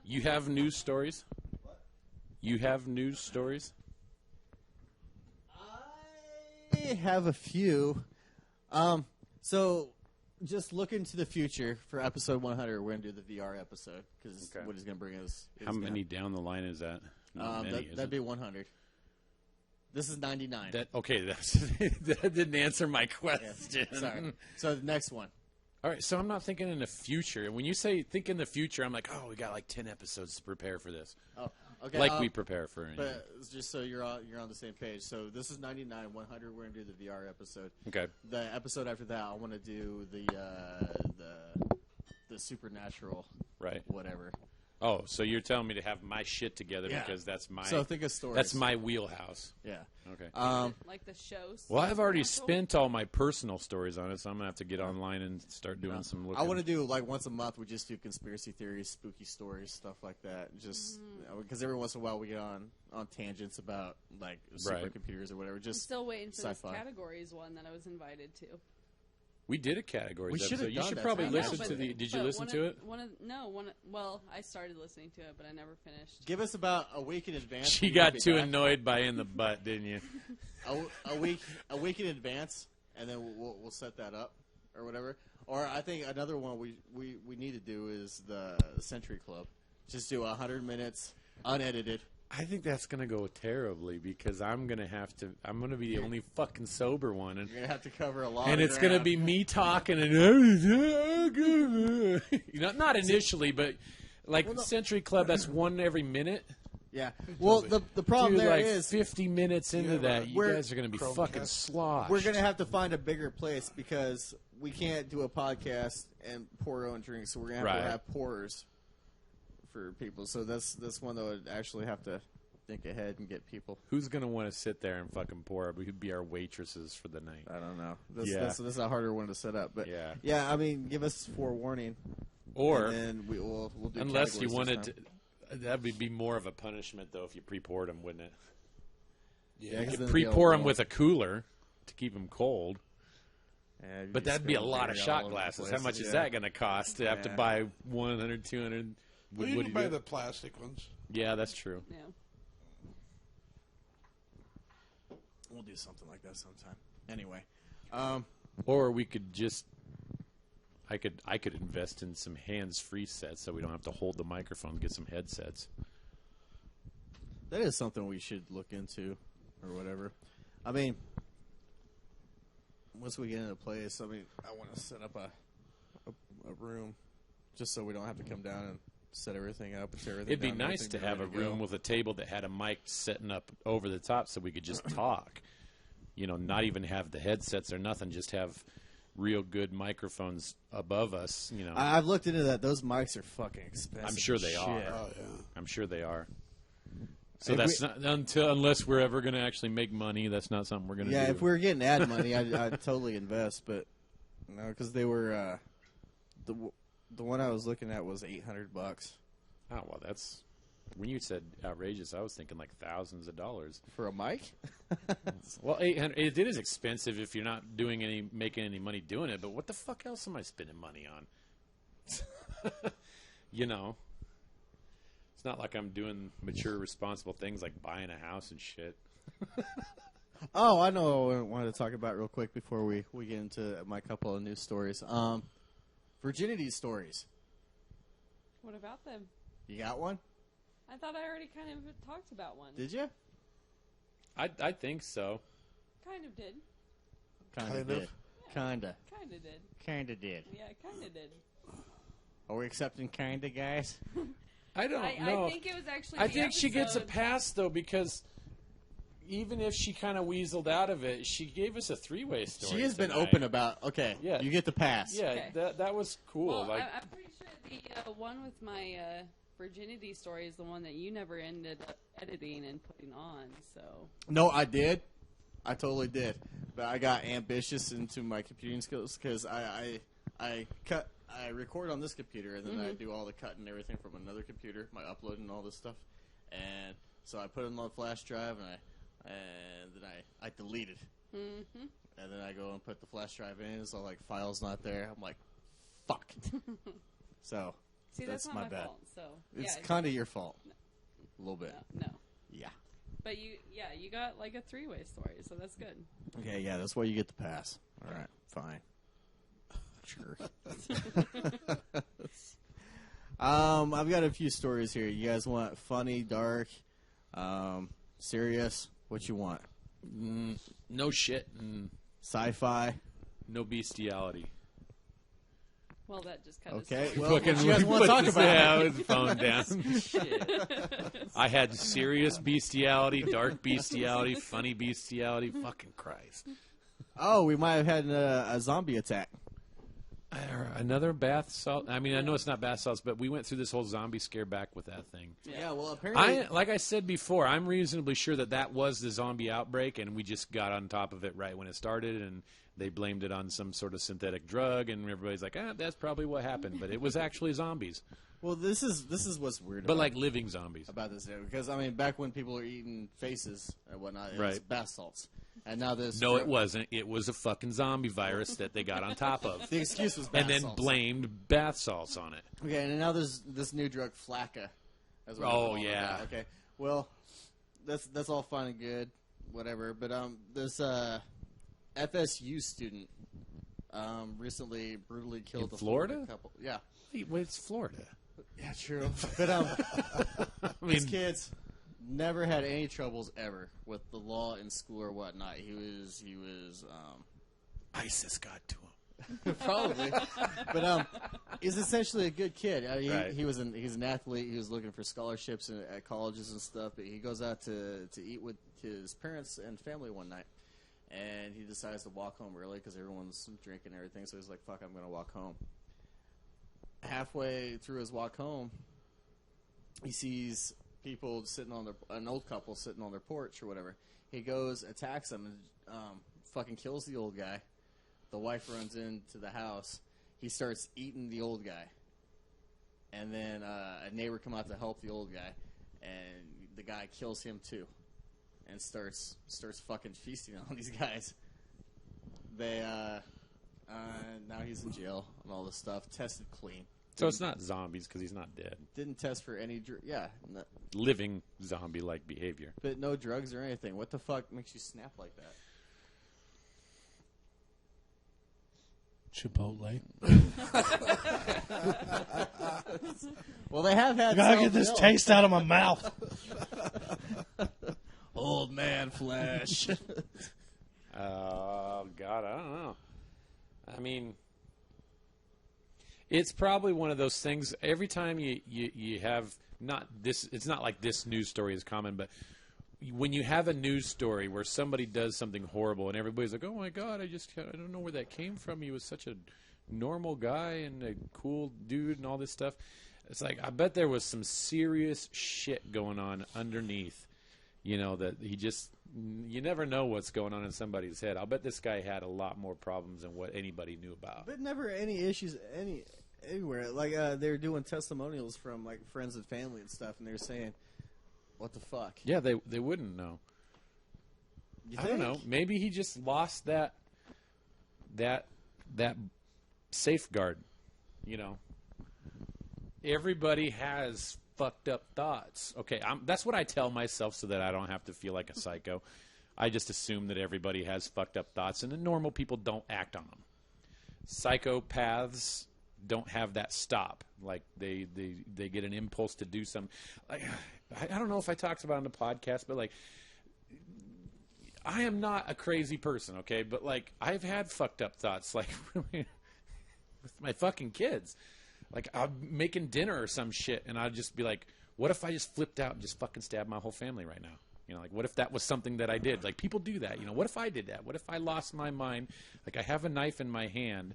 You have news stories? You have news stories? I have a few. So just look into the future for episode 100. We're going to do the VR episode because Okay. what he's going to bring us. How many down the line is that? Not many, is That'd it? be 100. This is 99. That didn't answer my question. Sorry. So the next one. All right, so I'm not thinking in the future. When you say think in the future, I'm like, oh, we got like 10 episodes to prepare for this. Oh, okay. Like we prepare for anything. But just so you're on the same page. So this is 99, 100. We're gonna do the VR episode. Okay. The episode after that, I want to do the supernatural, Right. whatever. Oh, so you're telling me to have my shit together Yeah. because that's my So think of stories. that's my wheelhouse. Yeah. Okay. Like the shows. Well, I've already Supernatural? spent all my personal stories on it, so I'm gonna have to get online and start doing some looking. I want to do like once a month. We just do conspiracy theories, spooky stories, stuff like that. Just because every once in a while we get on tangents about like supercomputers or whatever. I'm Just still waiting for sci-fi. this categories one that I was invited to. We did a categories We should have episode. You done should that. probably I know, listen but- to the. Did you but listen one to of- it? Well, I started listening to it, but I never finished. give us about a week in advance. She We'll got be too back. annoyed by in the butt, didn't you? a week in advance, and then we'll set that up or whatever. Or I think another one we need to do is the Century Club. Just do 100 minutes unedited. I think that's gonna go terribly because I'm gonna be the only fucking sober one, and You're gonna have to cover a lot. and of it's gonna ground. be me talking and you know, not initially, but like Century Club, that's one every minute. Yeah. Well, the problem Dude, there like is 50 minutes into have that, a you guys are gonna be Chromecast? fucking sloshed. we're gonna have to find a bigger place because we can't do a podcast and pour our own drinks. So we're gonna have Right. to have pourers for people. So that's one that would actually have to think ahead and get people. Who's gonna want to sit there and fucking pour? We could be our waitresses for the night. I don't know. This Yeah. this is a harder one to set up, but Yeah. I mean, give us forewarning, Or and then we'll do unless you categories wanted this to, time. that would be more of a punishment though if you pre-poured them, wouldn't it? Yeah, 'cause You then could it'd be all pre-pour them warm. with a cooler to keep them cold. Yeah, you'd But that'd be a spilling lot of beer all shot over the glasses. place. How much is Yeah. that going to cost to have to Yeah. buy 100, 200? Well, you can buy the plastic ones. Yeah, that's true. Yeah. We'll do something like that sometime. Anyway, Or we could just, I could invest in some hands-free sets so we don't have to hold the microphone. Get some headsets. that is something we should look into, or whatever. I mean, once we get into place, I mean, I want to set up a room just so we don't have to come down and set everything up and tear everything It'd be down, nice everything to have a ready go. room with a table that had a mic setting up over the top so we could just talk. You know, not even have the headsets or nothing. Just have real good microphones above us. You know, I've looked into that. Those mics are fucking expensive. I'm sure as they shit. are. Oh, yeah. I'm sure they are. So If that's we- not unless we're ever going to actually make money. That's not something we're going to Yeah, do. if we were getting ad money, I'd totally invest. But no, because they were the one I was looking at was $800. Oh well, that's when you said outrageous. I was thinking like thousands of dollars. For a mic? Well, 800. It is expensive if you're not making any money doing it. But what the fuck else am I spending money on? You know, it's not like I'm doing mature, responsible things like buying a house and shit. Oh, I know what I wanted to talk about real quick before we get into my couple of news stories. Virginity stories. What about them? You got one? I thought I already kind of talked about one. Did you? I think so. Kind of did. Kinda Kind did. of. Kinda. Kind of did. Kinda did. Yeah, kind of did. Are we accepting kinda, guys? I don't know. I think it was actually. I the think she gets a episode- pass though because even if she kind of weaseled out of it, she gave us a three-way story. She has been tonight. open about, okay, Yeah. you get the pass. Yeah, Okay. that was cool. Well, like I'm pretty sure the one with my virginity story is the one that you never ended up editing and putting on. So No, I did. I totally did. But I got ambitious into my computing skills because I record on this computer and then I do all the cut and everything from another computer, my upload and all this stuff. And so I put it on the flash drive and then I delete it. mm-hmm. And then I go and put the flash drive in. So like file's not there. I'm like, fuck. So See, that's not my my bad. fault. So It's yeah, kind of your fault. A little bit. no. Yeah. But you got like a 3-way story, so that's good. Okay, yeah, that's why you get the pass. All right, fine. Sure. I've got a few stories here. You guys want funny, dark, serious? What you want? No shit. Sci-fi? No bestiality. Well, that just kind of Okay. sucks. Well, what you guys want to talk about? Yeah, I was phone down. Shit. I had serious bestiality, dark bestiality, funny bestiality. Fucking Christ. Oh, we might have had a zombie attack. Another bath salt. I mean, I know it's not bath salts, but we went through this whole zombie scare back with that thing. Yeah, well, apparently... Like I said before, I'm reasonably sure that was the zombie outbreak, and we just got on top of it right when it started, and they blamed it on some sort of synthetic drug, and everybody's like, that's probably what happened. But it was actually zombies. Well, this is what's weird But about like living zombies. about this, because, I mean, back when people were eating faces and whatnot, it was Right. bath salts. And now this... No, it wasn't. It was a fucking zombie virus that they got on top of. The excuse was bath And then salts. blamed bath salts on it. Okay, and now there's this new drug, Flakka. That's what Oh, they're calling it yeah. now. Okay, well, that's all fine and good, whatever. But this FSU student recently brutally killed In a Florida? couple. Yeah, Well, it's Florida. yeah, true. But I these mean, kids never had any troubles ever with the law in school or whatnot. He was ISIS got to him. probably, but he's essentially a good kid. Right. He's an athlete. He was looking for scholarships at colleges and stuff. But he goes out to eat with his parents and family one night, and he decides to walk home early because everyone's drinking and everything. So he's like, "Fuck, I'm gonna walk home." Halfway through his walk home, he sees people an old couple sitting on their porch or whatever. He goes, attacks them, and fucking kills the old guy. The wife runs into the house. He starts eating the old guy. And then a neighbor come out to help the old guy. And the guy kills him too. And starts fucking feasting on these guys. They, now he's in jail and all this stuff. Tested clean. So it's not zombies because he's not dead. Didn't test for any, Living zombie-like behavior. but no drugs or anything. What the fuck makes you snap like that? Chipotle. Well, they have had. I gotta get this salmonella. taste out of my mouth. Old man flesh. Oh, God, I don't know. I mean, it's probably one of those things. Every time you have not this, it's not like this news story is common, but when you have a news story where somebody does something horrible and everybody's like, "Oh my God, I don't know where that came from. He was such a normal guy and a cool dude and all this stuff." It's like, I bet there was some serious shit going on underneath, that you never know what's going on in somebody's head. I'll bet this guy had a lot more problems than what anybody knew about. But never any issues anywhere. Like they were doing testimonials from like friends and family and stuff, and they were saying, "What the fuck?" Yeah, they wouldn't know. I don't know. Maybe he just lost that safeguard. Everybody has fucked up thoughts. Okay, that's what I tell myself so that I don't have to feel like a psycho. I just assume that everybody has fucked up thoughts, and the normal people don't act on them. Psychopaths don't have that stop. Like they get an impulse to do something. Like, I don't know if I talked about it on the podcast, but like, I am not a crazy person, okay? But like, I've had fucked up thoughts, like with my fucking kids. Like, I'm making dinner or some shit, and I'd just be like, what if I just flipped out and just fucking stabbed my whole family right now? Like, what if that was something that I did? Like, people do that. What if I did that? What if I lost my mind? Like, I have a knife in my hand.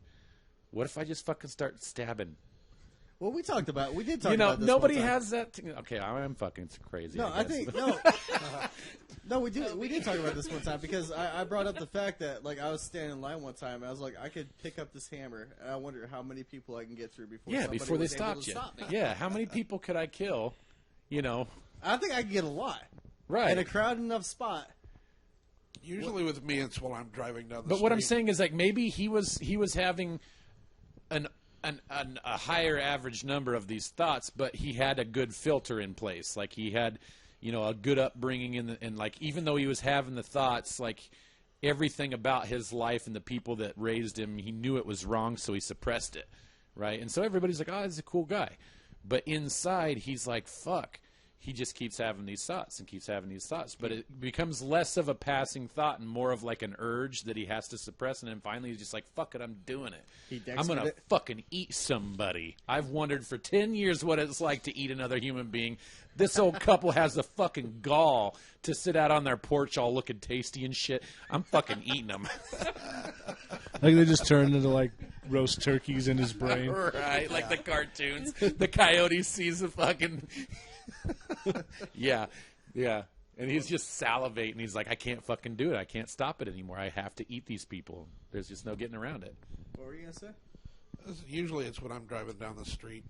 What if I just fucking start stabbing? Well, we did talk about this nobody one time. has that. Okay, I'm fucking crazy. No, I guess. think no, we did talk about this one time because I brought up the fact that like I was standing in line one time and I was like I could pick up this hammer and I wonder how many people I can get through before somebody before they was able stopped to you. stop me. Yeah, how many people could I kill? I think I can get a lot Right. in a crowded enough spot. Usually with me, it's while I'm driving down the street. But what I'm saying is, like, maybe he was having a higher average number of these thoughts, but he had a good filter in place. Like he had, a good upbringing, and like even though he was having the thoughts, like everything about his life and the people that raised him, he knew it was wrong, so he suppressed it, right? And so everybody's like, oh, he's a cool guy. But inside, he's like, fuck. He just keeps having these thoughts and keeps having these thoughts. But it becomes less of a passing thought and more of like an urge that he has to suppress. And then finally he's just like, fuck it, I'm doing it. I'm going to fucking eat somebody. I've wondered for 10 years what it's like to eat another human being. This old couple has the fucking gall to sit out on their porch all looking tasty and shit. I'm fucking eating them. Like they just turned into like roast turkeys in his brain. Right, like the cartoons. The coyote sees the fucking... yeah. And he's just salivating. He's like, I can't fucking do it. I can't stop it anymore. I have to eat these people. There's just no getting around it. What were you going to say? Usually it's when I'm driving down the street,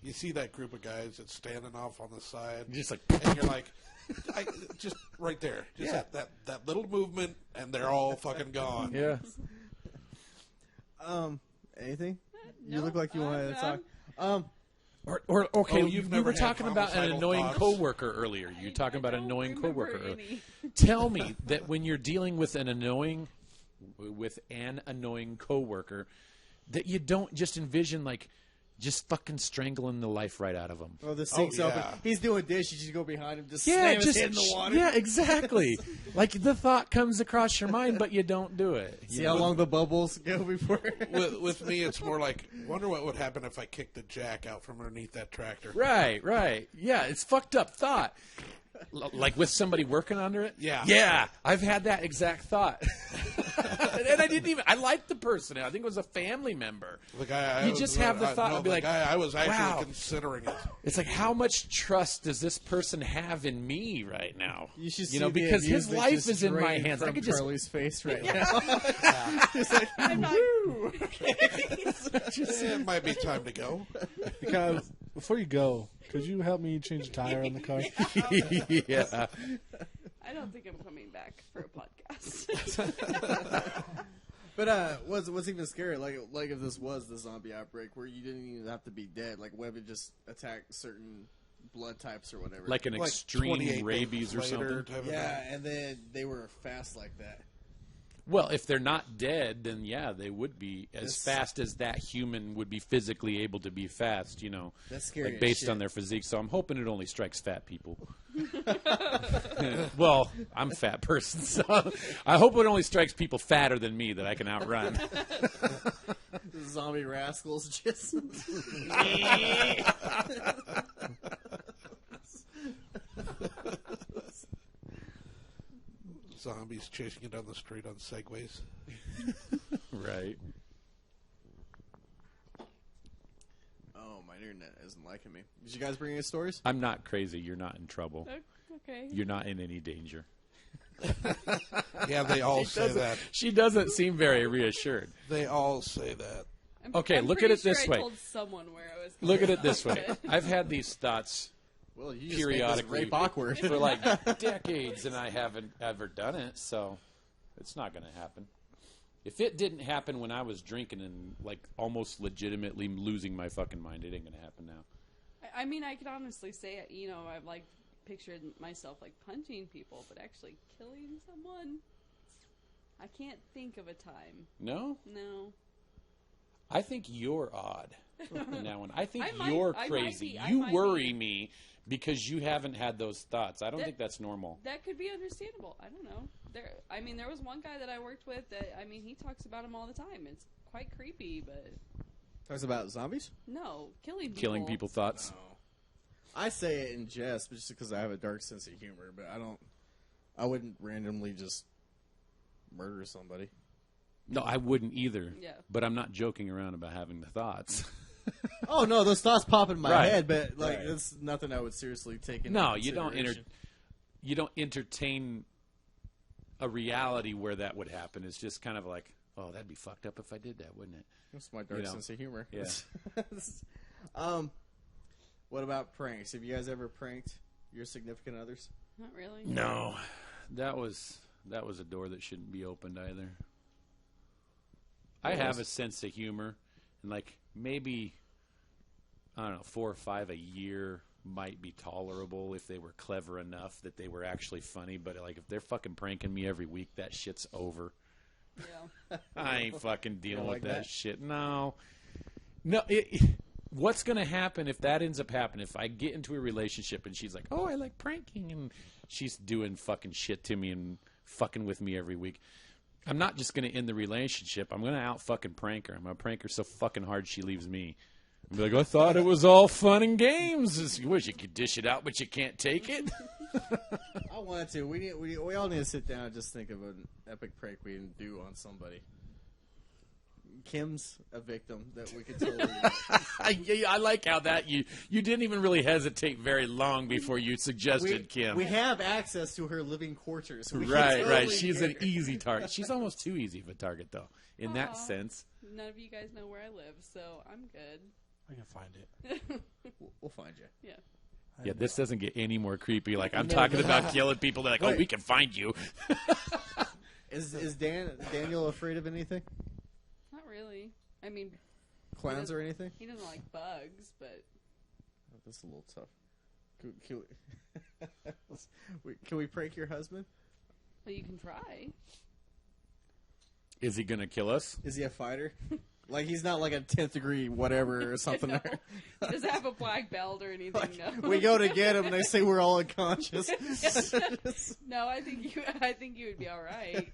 You see that group of guys that's standing off on the side. You're just like... And you're like... just right there. Just that little movement, and they're all fucking gone. Yeah. Anything? No, You look like you wanted to talk. Okay, you've we never were had talking about an homicidal annoying thoughts? coworker earlier. You were talking about an don't annoying remember coworker. any. Tell me that when you're dealing with an annoying coworker, that you don't just envision like just fucking strangling the life right out of him. Oh, the sink's open. yeah. He's doing dishes. You go behind him, just slam his head in the water. Yeah, exactly. Like the thought comes across your mind, but you don't do it. See how long the bubbles go before. With me, it's more like, wonder what would happen if I kicked the jack out from underneath that tractor. Right. Yeah, it's fucked up thought. Like with somebody working under it? Yeah. Yeah, I've had that exact thought. And I liked the person. I think it was a family member. The guy, You just have the thought no, and be the like, guy, I was actually wow. considering it. It's like, how much trust does this person have in me right now? You should see because the his amusement life just is in my drain hands. From I could just Charlie's face right now. Just like, I'm not. It might be time to go. Because before you go, could you help me change the tire on the car? yeah. I don't think I'm coming back for a podcast. But what's even scarier? Like if this was the zombie outbreak where you didn't even have to be dead, like web would just attack certain blood types or whatever. Like an Like extreme 28 rabies or days later something. type of yeah, thing. and then they were fast like that. Well, if they're not dead, then yeah, they would be as fast as that human would be physically able to be fast, That's scary. like based on their physique. So I'm hoping it only strikes fat people. Well, I'm a fat person, so I hope it only strikes people fatter than me that I can outrun. The zombie rascals just. Zombies chasing you down the street on segways. Right. Oh, my internet isn't liking me. Did you guys bring any stories? I'm not crazy. You're not in trouble. Okay. You're not in any danger. Yeah, they all say that. She doesn't seem very reassured. They all say that. Okay, I'm look pretty at it this sure way. I told someone where I was. Look at going it this with way. it. I've had these thoughts Well, you just periodically rape awkward. for like decades, and I haven't ever done it, so it's not going to happen. If it didn't happen when I was drinking and like almost legitimately losing my fucking mind, it ain't going to happen now. I mean, I could honestly say, I've like pictured myself like punching people, but actually killing someone, I can't think of a time. No? No. I think you're odd in that one. I think I you're might crazy. be. I You might worry me because you haven't had those thoughts. I don't That- think that's normal. That could be understandable. I don't know. There was one guy that I worked with that, he talks about him all the time. It's quite creepy, but Talks about zombies? no, killing people. Killing people thoughts. I say it in jest, just because I have a dark sense of humor, but I wouldn't randomly just murder somebody. No, I wouldn't either. Yeah. But I'm not joking around about having the thoughts. Oh no, those thoughts pop in my Right. head, but Right. it's nothing I would seriously take into No, you don't consideration. you don't entertain a reality where that would happen. It's just kind of like, oh, that'd be fucked up if I did that, wouldn't it? That's my dark You know. sense of humor. Yeah. What about pranks? Have you guys ever pranked your significant others? Not really. No. That was a door that shouldn't be opened either. I have a sense of humor, And like maybe, I don't know, 4 or 5 a year might be tolerable if they were clever enough that they were actually funny. But like if they're fucking pranking me every week, that shit's over. Yeah. I ain't fucking dealing with like that that? shit. No. What's going to happen if that ends up happening? If I get into a relationship and she's like, oh, I like pranking, and she's doing fucking shit to me and fucking with me every week, I'm not just going to end the relationship. I'm going to out fucking prank her. I'm going to prank her so fucking hard she leaves me. I'll be like, I thought it was all fun and games. You wish you could dish it out, but you can't take it. I wanted to. We all need to sit down and just think of an epic prank we can do on somebody. Kim's a victim that we could totally I like how that you didn't even really hesitate very long before you suggested Kim. We have access to her living quarters. We can Right. totally She's get an her. easy target. She's almost too easy of a target, though, in that Aw. sense. None of you guys know where I live, so I'm good. I can find it. We'll find you. Yeah. Yeah, this doesn't get any more creepy. Like, I'm talking about killing people. They're like, oh, Wait. we can find you. Is Daniel afraid of anything? Not really. I mean, Clowns or anything? he doesn't like bugs, but Oh, that's a little tough. Can we prank your husband? well, you can try. Is he going to kill us? Is he a fighter? Like he's not like a 10th degree whatever or something. No. He doesn't have a black belt or anything. No. We go to get him and they say we're all unconscious. No, I think you would be all right.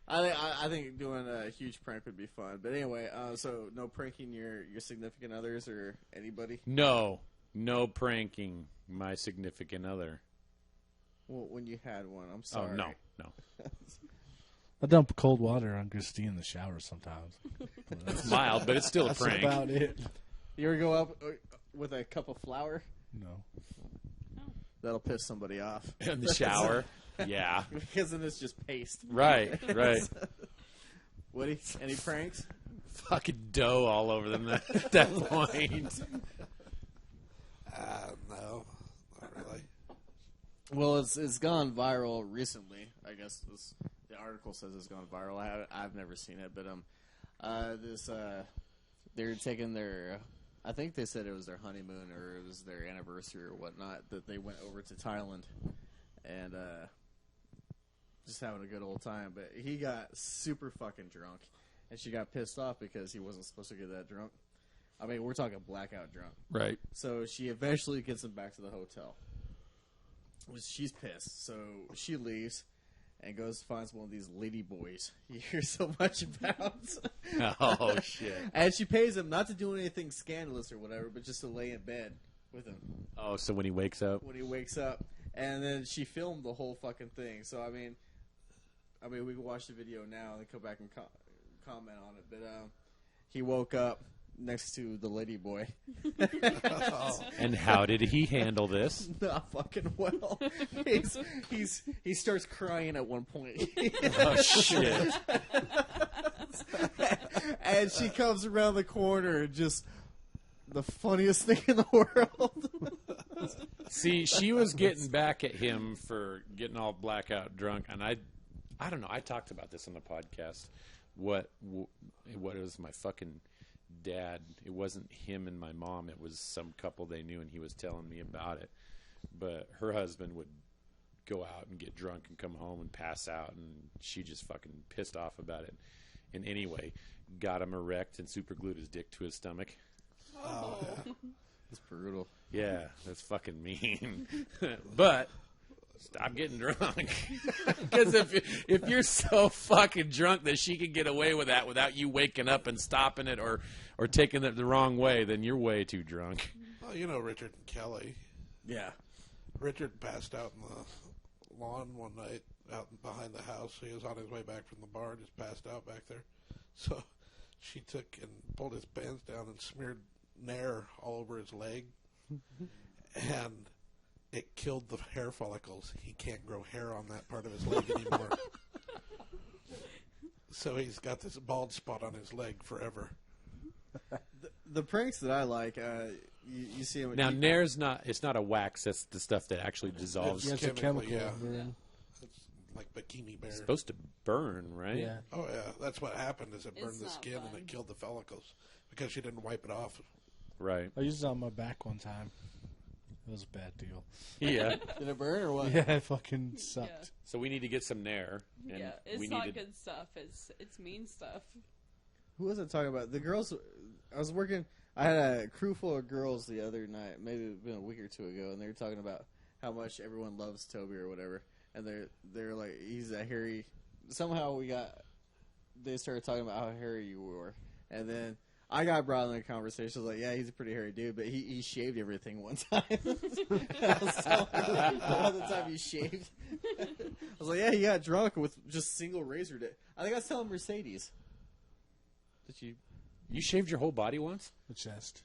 I think doing a huge prank would be fun. But anyway, so no pranking your significant others or anybody? No pranking my significant other. Well, when you had one, I'm Oh, sorry. no. I dump cold water on Christine in the shower sometimes. It's mild, but it's still a That's prank. about it. You ever go up with a cup of flour? No. That'll piss somebody off. In the shower. Yeah. Because then it's just paste. Right. Woody, any pranks? Fucking dough all over them at that point. No, not really. Well, it's gone viral recently. I guess the article says it's gone viral. I've never seen it, but they're taking their. I think they said it was their honeymoon or it was their anniversary or whatnot that they went over to Thailand and just having a good old time. But he got super fucking drunk, and she got pissed off because he wasn't supposed to get that drunk. I mean, we're talking blackout drunk. Right. So she eventually gets him back to the hotel. She's pissed, so she leaves and goes finds one of these lady boys you hear so much about. Oh, shit. And she pays him not to do anything scandalous or whatever, but just to lay in bed with him Oh, so when he wakes up. when he wakes up. And then she filmed the whole fucking thing. So I mean, we can watch the video now and come back and comment on it. But he woke up next to the lady boy. And how did he handle this? Not fucking well. He starts crying at one point. Oh, shit. And she comes around the corner and just the funniest thing in the world. See, she was getting back at him for getting all blackout drunk, and I don't know. I talked about this on the podcast. What it was my fucking dad. It wasn't him and my mom. It was some couple they knew, and he was telling me about it. But her husband would go out and get drunk and come home and pass out, and she just fucking pissed off about it. And anyway, got him erect and super glued his dick to his stomach. Oh. It's brutal. Yeah, that's fucking mean. But stop getting drunk. Because if you're so fucking drunk that she can get away with that without you waking up and stopping it or taking it the wrong way, then you're way too drunk. Well, you know Richard and Kelly. Yeah. Richard passed out in the lawn one night out behind the house. He was on his way back from the bar, just passed out back there. So she took and pulled his pants down and smeared Nair all over his leg. And it killed the hair follicles. He can't grow hair on that part of his leg anymore. So he's got this bald spot on his leg forever. The pranks that I like, you see him. Now, Nair's not, it's not a wax. That's the stuff that actually dissolves. Yeah, it's a chemically, chemical. yeah. Yeah. It's like bikini bear. It's supposed to burn, right? Yeah. Oh yeah, that's what happened. Is it burned It's the not skin fun. and it killed the follicles because she didn't wipe it off. Right. I used it on my back one time. It was a bad deal. Yeah. Did it burn or what? Yeah, it fucking sucked. So we need to get some Nair. And Yeah, it's we not need to, good stuff. It's mean stuff. Who was I talking about? The girls. I was working. I had a crew full of girls the other night, maybe been a week or two ago, and they were talking about how much everyone loves Toby or whatever. And they're like, he's a hairy. Somehow they started talking about how hairy you were, and then I got brought in the conversation. I was like, yeah, he's a pretty hairy dude, but he shaved everything one time. I was telling him about the time he shaved. I was like, yeah, he got drunk with just single razor it. I think I was telling Mercedes. Did you shaved your whole body once? The chest.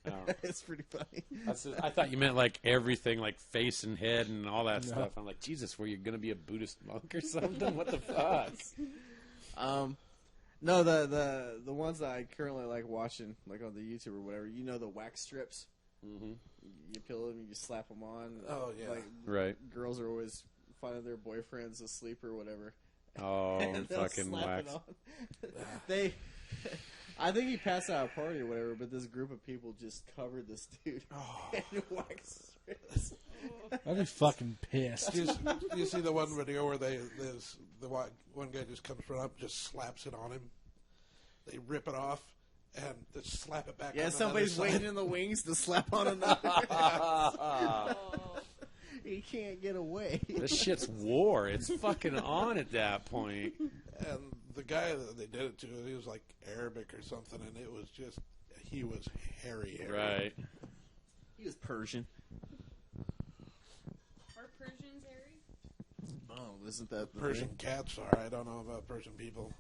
Oh. It's pretty funny. I thought you meant like everything, like face and head and all that stuff. I'm like, Jesus, were you going to be a Buddhist monk or something? What the fuck? No, the ones that I currently like watching, like on the YouTube or whatever, you know the wax strips? Mm-hmm. You peel them, you slap them on. Oh, yeah. Like, Right. girls are always finding their boyfriends asleep or whatever. Oh, And they'll fucking slap it wax. on. I think he passed out at a party or whatever, but this group of people just covered this dude in wax strips. I'd be fucking pissed. You see the one video where the one guy just comes right up, just slaps it on him. They rip it off and just slap it back. Yeah, on somebody's another side. waiting in the wings to slap on another. Oh. He can't get away. This shit's war. It's fucking on at that point. And the guy that they did it to, he was like Arabic or something, and it was just he was hairy. Right. He was Persian. Are Persians hairy? Oh, isn't that the Persian thing? cats are. I don't know about Persian people.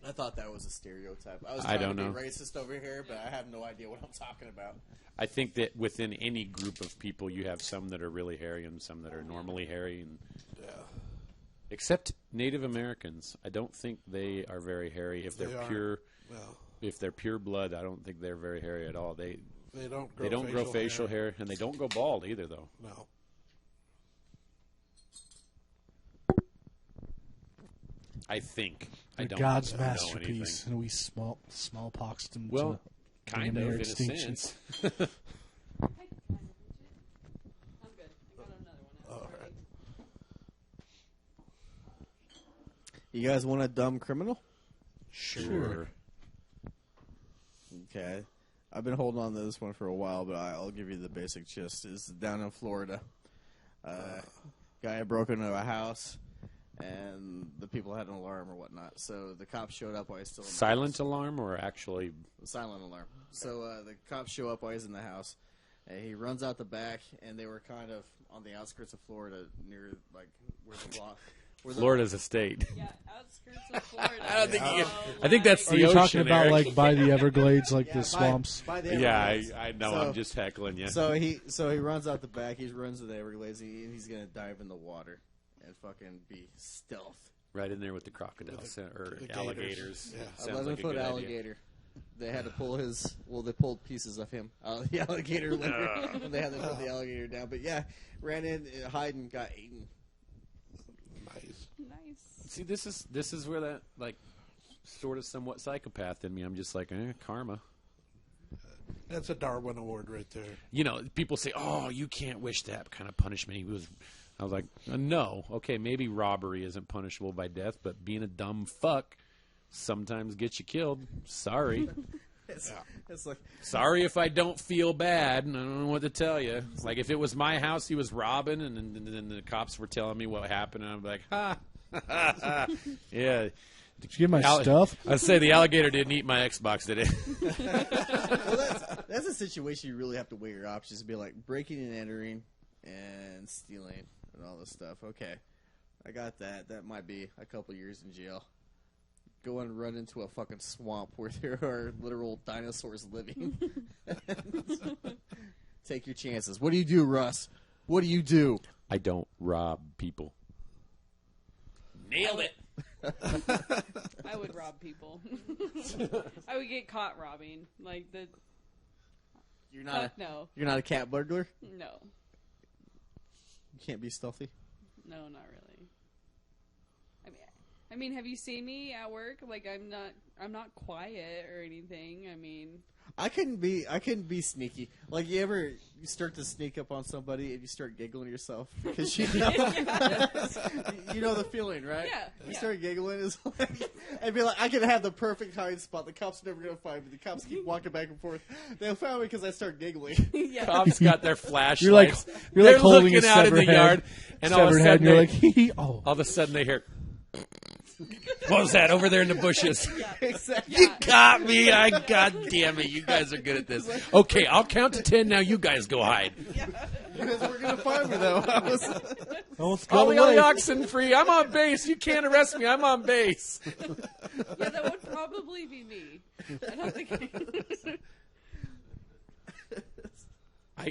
I thought that was a stereotype. I was I trying don't to be know. racist over here, but I have no idea what I'm talking about. I think that within any group of people, you have some that are really hairy and some that are normally hairy. And Yeah. except Native Americans, I don't think they are very hairy. If they're They aren't. pure, Well, if they're pure blood, I don't think they're very hairy at all. They don't grow facial hair, and they don't go bald either, though. No. I think. I They're don't God's know masterpiece, anything. and we smallpoxed him Well, to kind near of, in a extinction. sense. I kind of reach it. I'm good. I got another one. All Sorry. right. You guys want a dumb criminal? Sure. Okay. I've been holding on to this one for a while, but I'll give you the basic gist. It's down in Florida. Guy had broken into a house, and the people had an alarm or whatnot. So the cops showed up while he's still in the Silent house. alarm or actually? Silent alarm. So the cops show up while he's in the house. And he runs out the back, and they were kind of on the outskirts of Florida, near like where the block. Florida's a state. Yeah, outskirts of Florida. I don't think you So, I think that's like, the Are you talking ocean, about Eric. like by the Everglades, like Yeah, the by- swamps? by the Yeah, Everglades. I know. So- I'm just heckling you. So he runs out the back. He runs to the Everglades, and he's gonna dive in the water and fucking be stealth. Right in there with the crocodiles or the gators. alligators. Yeah. Sounds 11 like a foot good idea. alligator. They had to pull his. Well, they pulled pieces of him out of the alligator litter when they had to put the alligator down. But yeah, ran in, hide, and got eaten. Nice. Nice. See, this is where that like sort of somewhat psychopath in me. I'm just like, karma. That's a Darwin Award right there. You know, people say, "Oh, you can't wish that kind of punishment." I was like, no, okay, maybe robbery isn't punishable by death, but being a dumb fuck sometimes gets you killed. Sorry. It's like Sorry if I don't feel bad. I don't know what to tell you. Like if it was my house he was robbing and then the cops were telling me what happened, and I'm like, ha. Yeah. Did you get my stuff? I'd say the alligator didn't eat my Xbox, did it? well, that's a situation you really have to weigh your options. Be like breaking and entering and stealing and all this stuff. Okay, I got that. That might be a couple years in jail. Go and run into a fucking swamp where there are literal dinosaurs living. Take your chances. What do you do, Russ? What do you do? I don't rob people. Nailed it. I would rob people. I would get caught robbing. Like the You're not. fuck no, You're not a cat burglar. no, You can't be stealthy. No, not really. I mean, have you seen me at work? Like, I'm not quiet or anything. I mean, I couldn't be sneaky. Like, you start to sneak up on somebody and you start giggling yourself because you know, you know the feeling, right? Yeah. You start giggling, it's like, I'd be like, I could have the perfect hiding spot. The cops are never gonna find me. The cops keep walking back and forth. They'll find me because I start giggling. yeah. Cops got their flashlights. You're They're like holding looking a out in the severed yard, head. and all of a Severed head, sudden and you're like, hee all of a sudden they hear. What was that over there in the bushes? Exactly. You got me! God damn it! You guys are good at this. Okay, I'll count to 10 now. You guys go hide. Because we're gonna find me though. almost got Ollie, Ollie, away. oxen free. I'm on base. You can't arrest me. I'm on base. Yeah, that would probably be me. I don't think.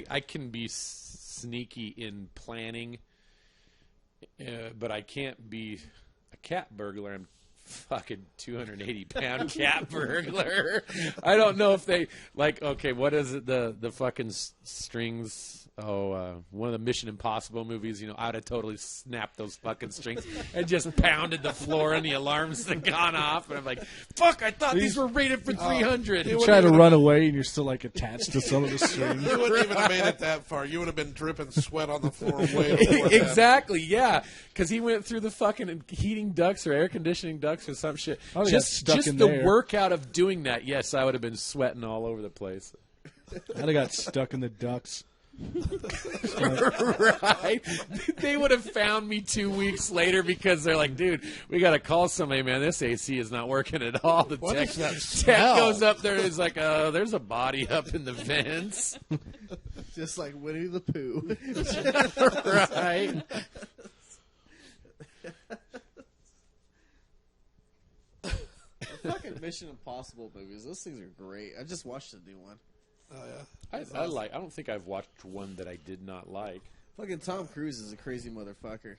I can be sneaky in planning, but I can't be a cat burglar. I'm fucking 280-pound cat burglar. I don't know if they like. Okay, what is it? The fucking strings. Oh, one of the Mission Impossible movies. You know, I'd have totally snapped those fucking strings and just pounded the floor, and the alarms had gone off. And I'm like, "Fuck! I thought these were rated for 300." You try to run away, and you're still like attached to some of the strings. You wouldn't even have made it that far. You would have been dripping sweat on the floor way before that. Exactly, yeah. Because he went through the fucking heating ducts or air conditioning ducts or some shit. Oh, yeah, just stuck in the there. workout of doing that, yes, I would have been sweating all over the place. I'd have got stuck in the ducts. Right? They would have found me 2 weeks later because they're like, dude, we got to call somebody, man. This AC is not working at all. The What tech, is that tech smell? goes up there and is like, there's a body up in the vents. Just like Winnie the Pooh. Right? Fucking Mission Impossible movies. Those things are great. I just watched the new one. Oh, yeah. I don't think I've watched one that I did not like. Fucking Tom Cruise is a crazy motherfucker.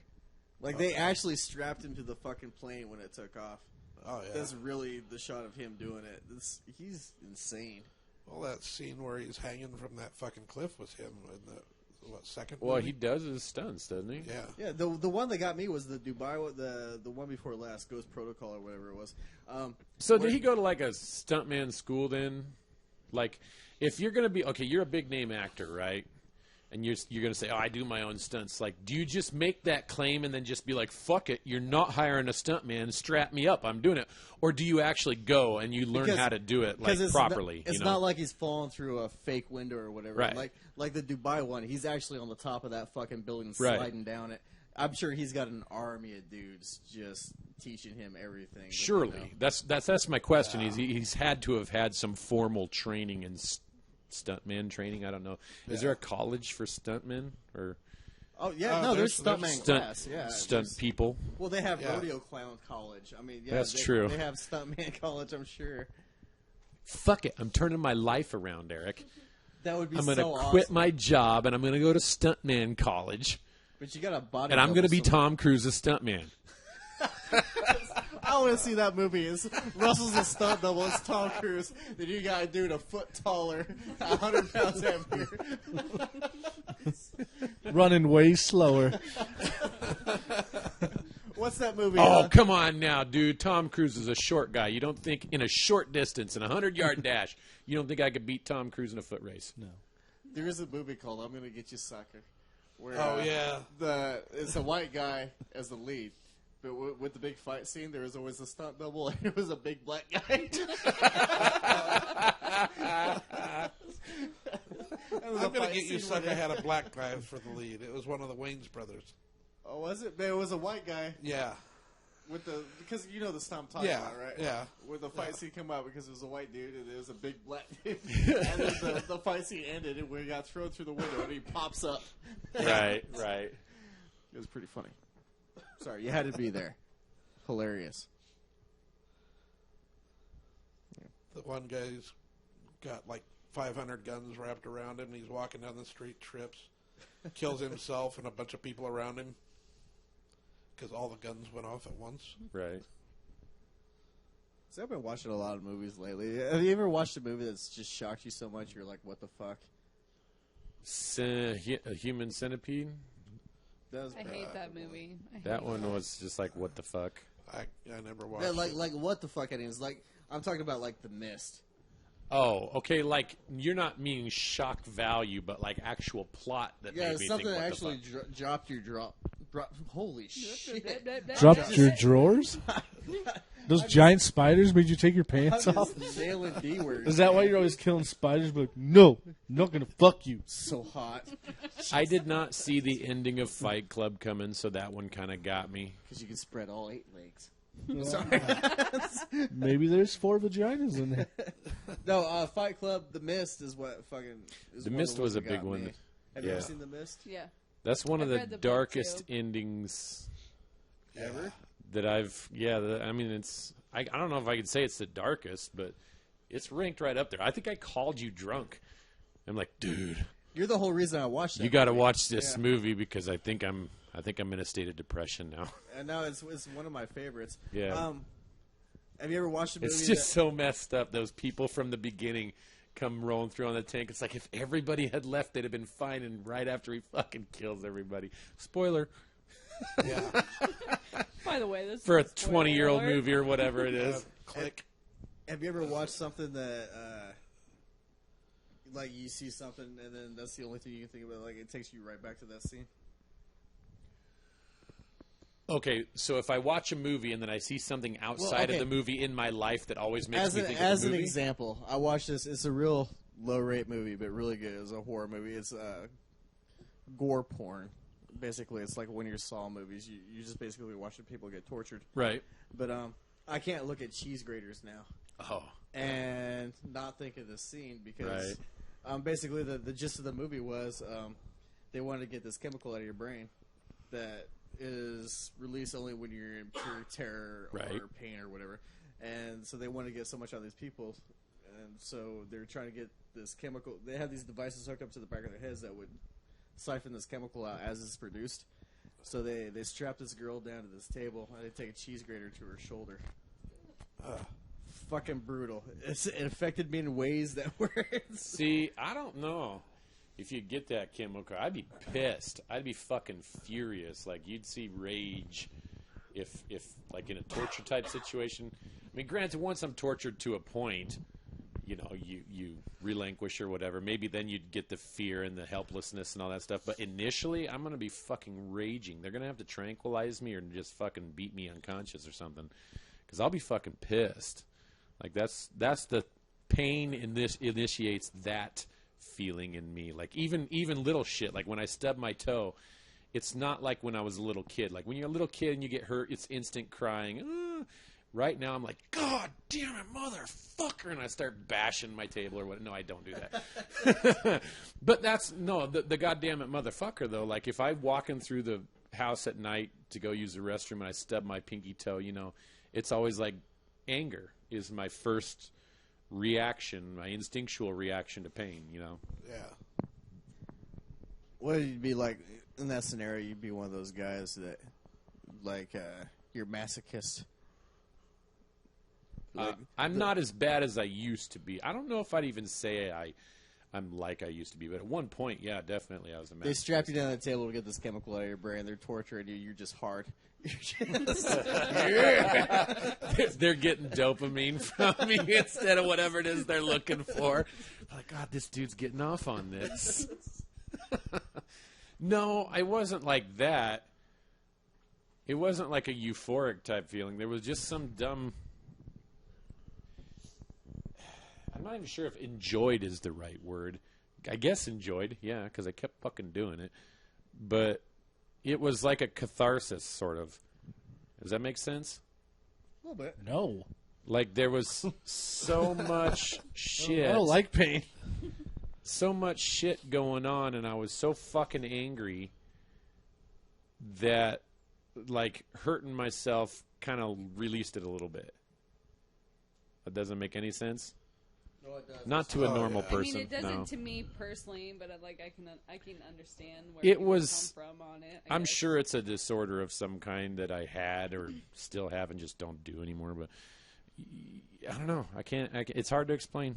Like, they actually strapped him to the fucking plane when it took off. Oh, yeah. That's really the shot of him doing it. He's insane. Well, that scene where he's hanging from that fucking cliff was him in the second Well, movie? he does his stunts, doesn't he? Yeah. Yeah, the one that got me was the Dubai, the one before last, Ghost Protocol or whatever it was. So did he go to like a stuntman school then? Like, if you're going to be, okay, you're a big name actor, right? And you're going to say, oh, I do my own stunts. Like, do you just make that claim and then just be like, fuck it, you're not hiring a stuntman, strap me up, I'm doing it? Or do you actually go and you learn how to do it like properly? It's not like he's falling through a fake window or whatever. Right. Like the Dubai one, he's actually on the top of that fucking building Right. sliding down it. I'm sure he's got an army of dudes just teaching him everything. Surely. That's my question. He's had to have had some formal training in stuntman training. I don't know. Is there a college for stuntmen or Oh yeah, no, there's stuntman class. Yeah, stunt people? Well, they have rodeo clown college. I mean, yeah, That's true. They have stuntman college. I'm sure. Fuck it, I'm turning my life around, Eric. That would be. I'm so going to awesome. quit my job and I'm going to go to stuntman college. But you got a body. And I'm going to be double, so- Tom Cruise's stuntman. I want to see that movie. It's Russell's a stunt double. It's Tom Cruise. Then you got a dude a foot taller, 100 pounds heavier. Running way slower. What's that movie? Oh, come on now, dude. Tom Cruise is a short guy. You don't think in a short distance, in a 100-yard dash, you don't think I could beat Tom Cruise in a foot race? No. There is a movie called "I'm Gonna Get You, Sucker." Where, Yeah. It's a white guy as the lead. But with the big fight scene, there was always a stunt double, and it was a big black guy. I'm going to get you, sucker, had a black guy for the lead. It was one of the Wayans brothers. Oh, was it? It was a white guy Yeah. because you know the stunt I'm talking Yeah, about, right? yeah. Where the fight scene come out because it was a white dude and it was a big black dude, and then the fight scene ended and where he got thrown through the window and he pops up. Right. It was pretty funny. Sorry, you had to be there. Hilarious. The one guy's got like 500 guns wrapped around him. And he's walking down the street, trips, kills himself and a bunch of people around him because all the guns went off at once. Right. So I've been watching a lot of movies lately. Have you ever watched a movie that's just shocked you so much you're like, what the fuck? A Human Centipede? I hate that movie. That one was just like, what the fuck? I never watched. Yeah, it. like what the fuck? It is like I'm talking about like The Mist. Oh, okay. Like you're not meaning shock value, but like actual plot that Yeah, made me something think, that what actually the fuck? dropped your drop. Holy shit! Dropped your drawers? Those giant spiders made you take your pants I'm off? just nailing D words. Is that why you're always killing spiders? But like, no, I'm not going to fuck you. So hot I did not see the ending of Fight Club coming, so that one kind of got me. because you can spread all 8 legs. Maybe there's 4 vaginas in there. No, Fight Club. The Mist is what fucking. Is The one of Mist the was ones a that got big one. me. Have you Yeah. ever seen The Mist? Yeah. That's one of I've the read the book, darkest too. endings Ever? that I've. Yeah, I mean, it's. I don't know if I could say it's the darkest, but it's ranked right up there. I think I called you drunk. I'm like, dude, You're the whole reason I watched that. you got to movie. watch this Yeah. movie because I think I'm in a state of depression now. And now it's one of my favorites. Yeah. Have you ever watched a movie? It's just so messed up. Those people from the beginning come rolling through on the tank. It's like if everybody had left, they'd have been fine. And right after he fucking kills everybody. Spoiler Yeah. By the way, this for a is spoiler 20-year-old alert. movie or whatever it is. Click. Have you ever watched something that, like, you see something and then that's the only thing you can think about? Like, it takes you right back to that scene. Okay, so if I watch a movie and then I see something outside okay. of the movie in my life that always makes As me an think as of the an movie. example, I watched this. It's a real low rate movie, but really good. It was a horror movie. It's gore porn. Basically, it's like one of your Saw movies. You just basically watching people get tortured. Right. But I can't look at cheese graters now Oh. and not think of this scene because Right. basically the gist of the movie was they wanted to get this chemical out of your brain that is released only when you're in pure terror or Right. pain or whatever. And so they want to get so much out of these people. And so they're trying to get this chemical. They have these devices hooked up to the back of their heads that would siphon this chemical out as it's produced. So they strap this girl down to this table and they take a cheese grater to her shoulder. Fucking brutal. It affected me in ways that were... See, I don't know if you get that chemical. I'd be pissed. I'd be fucking furious. Like, you'd see rage if like, in a torture type situation. I mean, granted, once I'm tortured to a point, you know, you relinquish or whatever. Maybe then you'd get the fear and the helplessness and all that stuff. But initially, I'm going to be fucking raging. They're going to have to tranquilize me or just fucking beat me unconscious or something. Because I'll be fucking pissed. Like, that's the pain in this initiates that feeling in me. Like, even little shit. Like, when I stub my toe, it's not like when I was a little kid. Like, when you're a little kid and you get hurt, it's instant crying. Right now, I'm like, God damn it, motherfucker, and I start bashing my table or what. No, I don't do that. But that's, no, the goddamn it, motherfucker, though. Like, if I'm walking through the house at night to go use the restroom and I stub my pinky toe, you know, it's always like anger is my first reaction, my instinctual reaction to pain, you know. Yeah. What would you be like in that scenario? You'd be one of those guys that, like, you're masochist. I'm not as bad as I used to be. I don't know if I'd even say I'm like I used to be, but at one point, yeah, definitely I was a masochist. They strap you down to the table to get this chemical out of your brain. They're torturing you. You're just hard. They're getting dopamine from me instead of whatever it is they're looking for. Like, God, this dude's getting off on this. No, I wasn't like that. It wasn't like a euphoric type feeling. There was just some dumb... I'm not even sure if enjoyed is the right word. I guess enjoyed, yeah, because I kept fucking doing it. But it was like a catharsis, sort of. Does that make sense? A little bit. No. Like, there was so much shit. I don't like pain. So much shit going on, and I was so fucking angry that, like, hurting myself kind of released it a little bit. That doesn't make any sense? No, it does. Not to a normal yeah. person. I mean, it doesn't no. to me personally, but I can understand where It people was- come from on it. I'm guess. sure it's a disorder of some kind that I had or still have and just don't do anymore. But I don't know. I can't. It's hard to explain.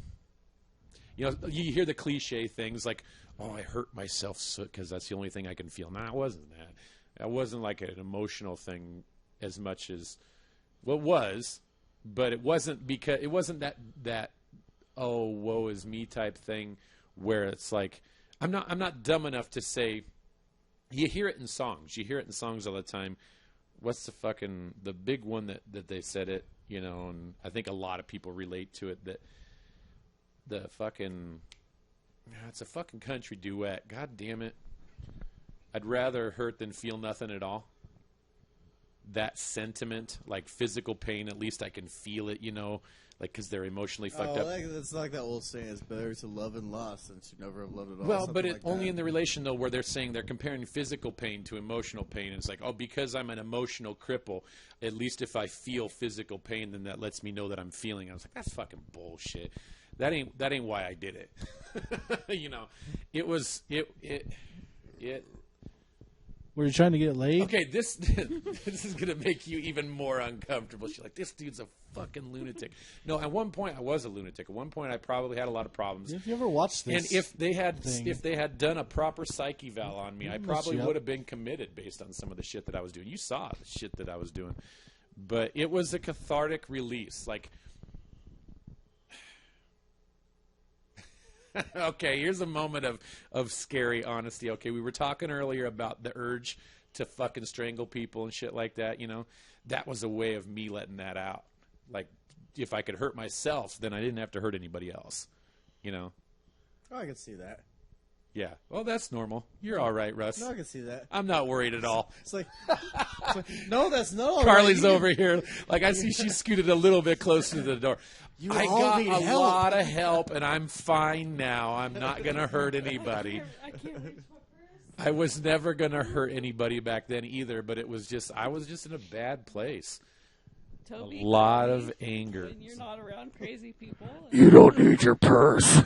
You know, you hear the cliche things like, "Oh, I hurt myself because that's the only thing I can feel." Nah, it wasn't that. It wasn't like an emotional thing as much as well, it was, but it wasn't because it wasn't that oh woe is me type thing where it's like I'm not dumb enough to say. You hear it in songs. You hear it in songs all the time. What's the big one that they said it, you know, and I think a lot of people relate to it, that the fucking it's a fucking country duet. God damn it. I'd rather hurt than feel nothing at all. That sentiment, like physical pain, at least I can feel it, you know, like because they're emotionally fucked up. It's like that old saying, it's better to love and lost than to never have loved at all. Well, but like only in the relation, though, where they're saying they're comparing physical pain to emotional pain. And it's like, oh, because I'm an emotional cripple, at least if I feel physical pain, then that lets me know that I'm feeling. I was like, that's fucking bullshit. That ain't why I did it. You know, it was it. Were you trying to get laid? Okay, this is gonna make you even more uncomfortable. She's like, this dude's a fucking lunatic. No, at one point I was a lunatic. At one point I probably had a lot of problems. Have you ever watched this? And if they had done a proper psych eval on me, I probably would have been committed based on some of the shit that I was doing. You saw the shit that I was doing, but it was a cathartic release. Like, okay, here's a moment of scary honesty. Okay, we were talking earlier about the urge to fucking strangle people and shit like that, you know. That was a way of me letting that out. Like, if I could hurt myself, then I didn't have to hurt anybody else, you know. Oh, I can see that. Yeah. Well, that's normal. You're all right, Russ. No, I can see that. I'm not worried at all. It's like no, that's not all Carly's right. over here. Like, I see she scooted a little bit closer to the door. I got a lot of help, and I'm fine now. I'm not going to hurt ananybody. I can't reach my purse. I was never going to hurt anybody back then either, but it was just, I was just in a bad place. Toby, A lot Toby, of anger. When you're not around crazy people. You don't need your purse.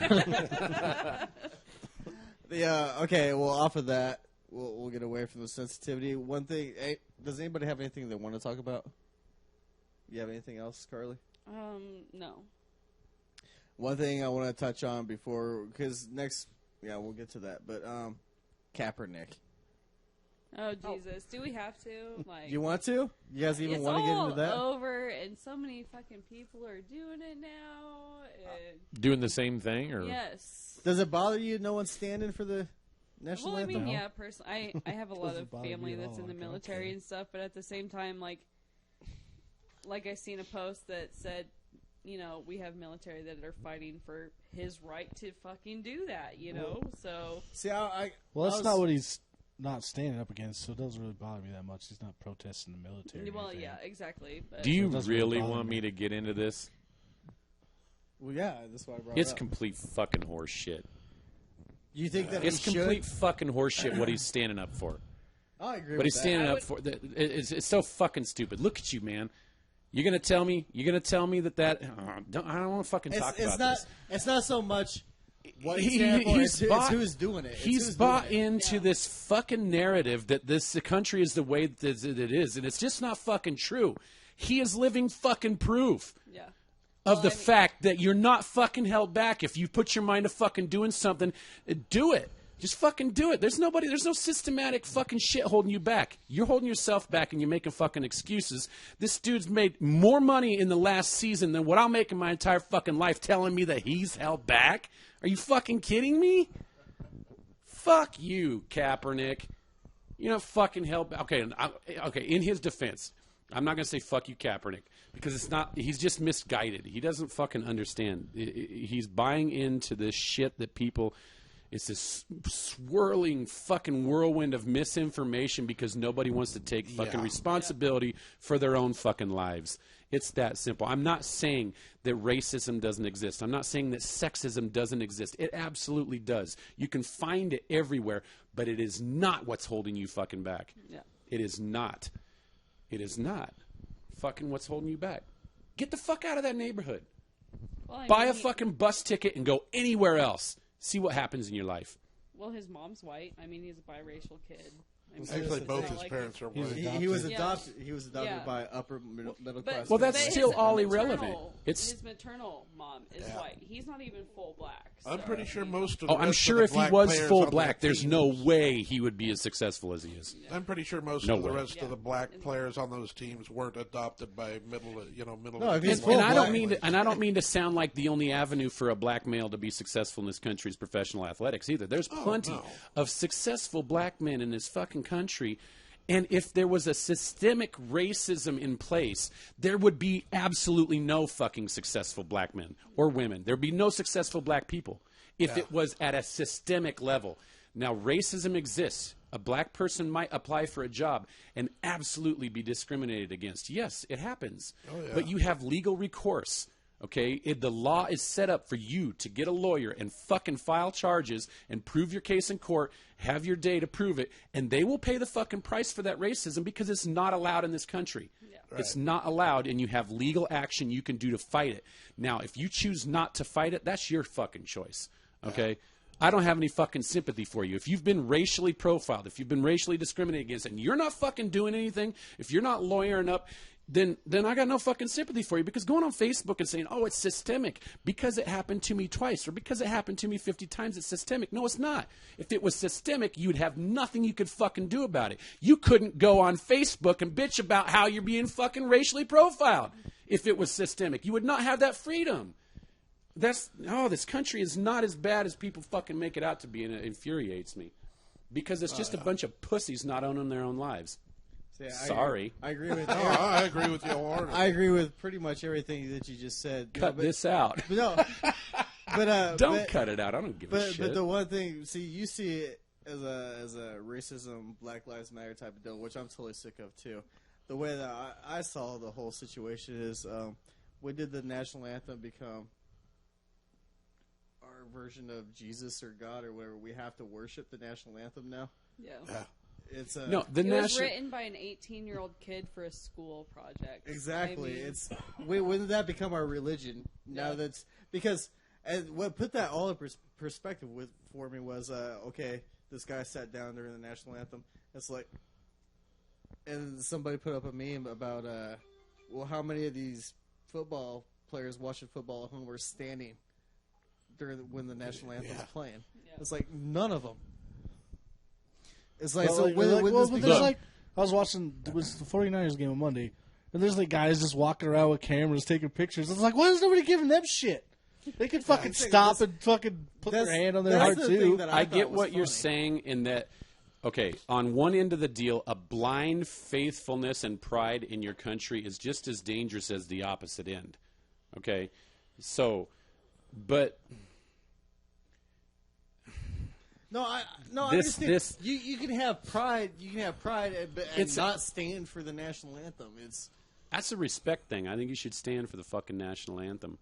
Okay, well, off of that, we'll get away from the sensitivity. One thing, does anybody have anything they want to talk about? You have anything else, Carly? No. One thing I want to touch on before, because we'll get to that, but Kaepernick. Oh, Jesus. Do we have to? Like, You want to? You guys even want to get into that? It's all over, and so many fucking people are doing it now. Doing the same thing? Or Yes. Does it bother you no one's standing for the national Well, I anthem? mean, yeah, personally, I have a lot Doesn't of bother family me at that's all. in the Like, military okay. and stuff, but at the same time, like I seen a post that said, you know, we have military that are fighting for his right to fucking do that, you know? So, See, Well, that's not what he's not standing up against, so it doesn't really bother me that much. He's not protesting the military. or well, anything. yeah, exactly. But do you it doesn't really really bother want me. me to get into this? Well, yeah, that's why I brought It's it up. complete fucking horse shit. You think that It's he complete should? fucking horse shit what he's standing up for. I agree But with he's that. standing up for. It's so fucking stupid. Look at you, man. You're gonna tell me that I don't want to fucking talk It's about not. this. It's not so much what He- he's standing for. he's It's bought- who's doing it. It's He's who's bought doing it. into this fucking narrative that the country is the way that it is, and it's just not fucking true. He is living fucking proof yeah. of the fact that you're not fucking held back. If you put your mind to fucking doing something, do it. Just fucking do it. There's no systematic fucking shit holding you back. You're holding yourself back and you're making fucking excuses. This dude's made more money in the last season than what I'll make in my entire fucking life, telling me that he's held back. Are you fucking kidding me? Fuck you, Kaepernick. You're not fucking held back. Okay, in his defense, I'm not going to say fuck you, Kaepernick, because it's not. He's just misguided. He doesn't fucking understand. He's buying into this shit that people. It's this swirling fucking whirlwind of misinformation because nobody wants to take fucking responsibility for their own fucking lives. It's that simple. I'm not saying that racism doesn't exist. I'm not saying that sexism doesn't exist. It absolutely does. You can find it everywhere, but it is not what's holding you fucking back. Yeah. It is not. It is not fucking what's holding you back. Get the fuck out of that neighborhood. Well, I Buy mean, a fucking bus ticket and go anywhere else. See what happens in your life. Well, his mom's white. I mean, he's a biracial kid. I mean, Actually, the both thing. his Like- parents are He's white. He was Yeah. adopted. He was adopted Yeah. by upper middle class. Well, that's but still his all maternal- irrelevant. It's- his maternal mom is Yeah. white. He's not even full black. I'm so, pretty sure I mean, most of Oh, the I'm rest sure of if the he black was players full on that black, there's team- no way he would be as successful as he is. I'm pretty sure most No of the way. rest Yeah. of the black players on those teams weren't adopted by middle. No, if he's And, full and I don't black. mean to, and I don't mean to sound like the only avenue for a black male to be successful in this country is professional athletics either. There's plenty no. of successful black men in this fucking country. And if there was a systemic racism in place, there would be absolutely no fucking successful black men or women. There'd be no successful black people if it was at a systemic level. Now, racism exists. A black person might apply for a job and absolutely be discriminated against. Yes, it happens. But you have legal recourse. Okay, the law is set up for you to get a lawyer and fucking file charges and prove your case in court, have your day to prove it, and they will pay the fucking price for that racism because it's not allowed in this country. Yeah. It's not allowed, and you have legal action you can do to fight it. Now, if you choose not to fight it, that's your fucking choice. Okay? I don't have any fucking sympathy for you. If you've been racially profiled, if you've been racially discriminated against, and you're not fucking doing anything, if you're not lawyering up, then I got no fucking sympathy for you, because going on Facebook and saying, oh, it's systemic because it happened to me twice or because it happened to me 50 times, it's systemic. No, it's not. If it was systemic, you'd have nothing you could fucking do about it. You couldn't go on Facebook and bitch about how you're being fucking racially profiled if it was systemic. You would not have that freedom. This country is not as bad as people fucking make it out to be, and it infuriates me because it's just a bunch of pussies not owning their own lives. Yeah, Sorry. I agree with. I agree with you wholeheartedly. I agree with pretty much everything that you just said. Cut this out. But no, but Don't cut it out. I don't give a shit. But the one thing, you see it as a racism, Black Lives Matter type of deal, which I'm totally sick of too. The way that I saw the whole situation is, when did the national anthem become our version of Jesus or God or whatever? We have to worship the national anthem now. Yeah. It's No, the It was national. written by an 18-year-old kid for a school project. exactly. I mean, It's when did that become our religion? Now Yeah. that's because, and what put that all in perspective for me was okay. This guy sat down during the national anthem. It's like, and somebody put up a meme about well, how many of these football players watching football at home were standing when the national anthem was playing? Yeah. It's like none of them. It's like, Well, so like, when, like, when well, this but became- there's like, I was watching, it was the 49ers game on Monday, and there's like guys just walking around with cameras taking pictures. It's like, why is nobody giving them shit? They could fucking I'm saying stop that's- and fucking put their that's- hand on their that's heart the too. thing that I thought get was what you're funny. saying in that, okay, on one end of the deal, a blind faithfulness and pride in your country is just as dangerous as the opposite end. Okay? So, but No, I This- understand. this- You can have pride. You can have pride, and It's- not stand for the national anthem. It's that's a respect thing. I think you should stand for the fucking national anthem.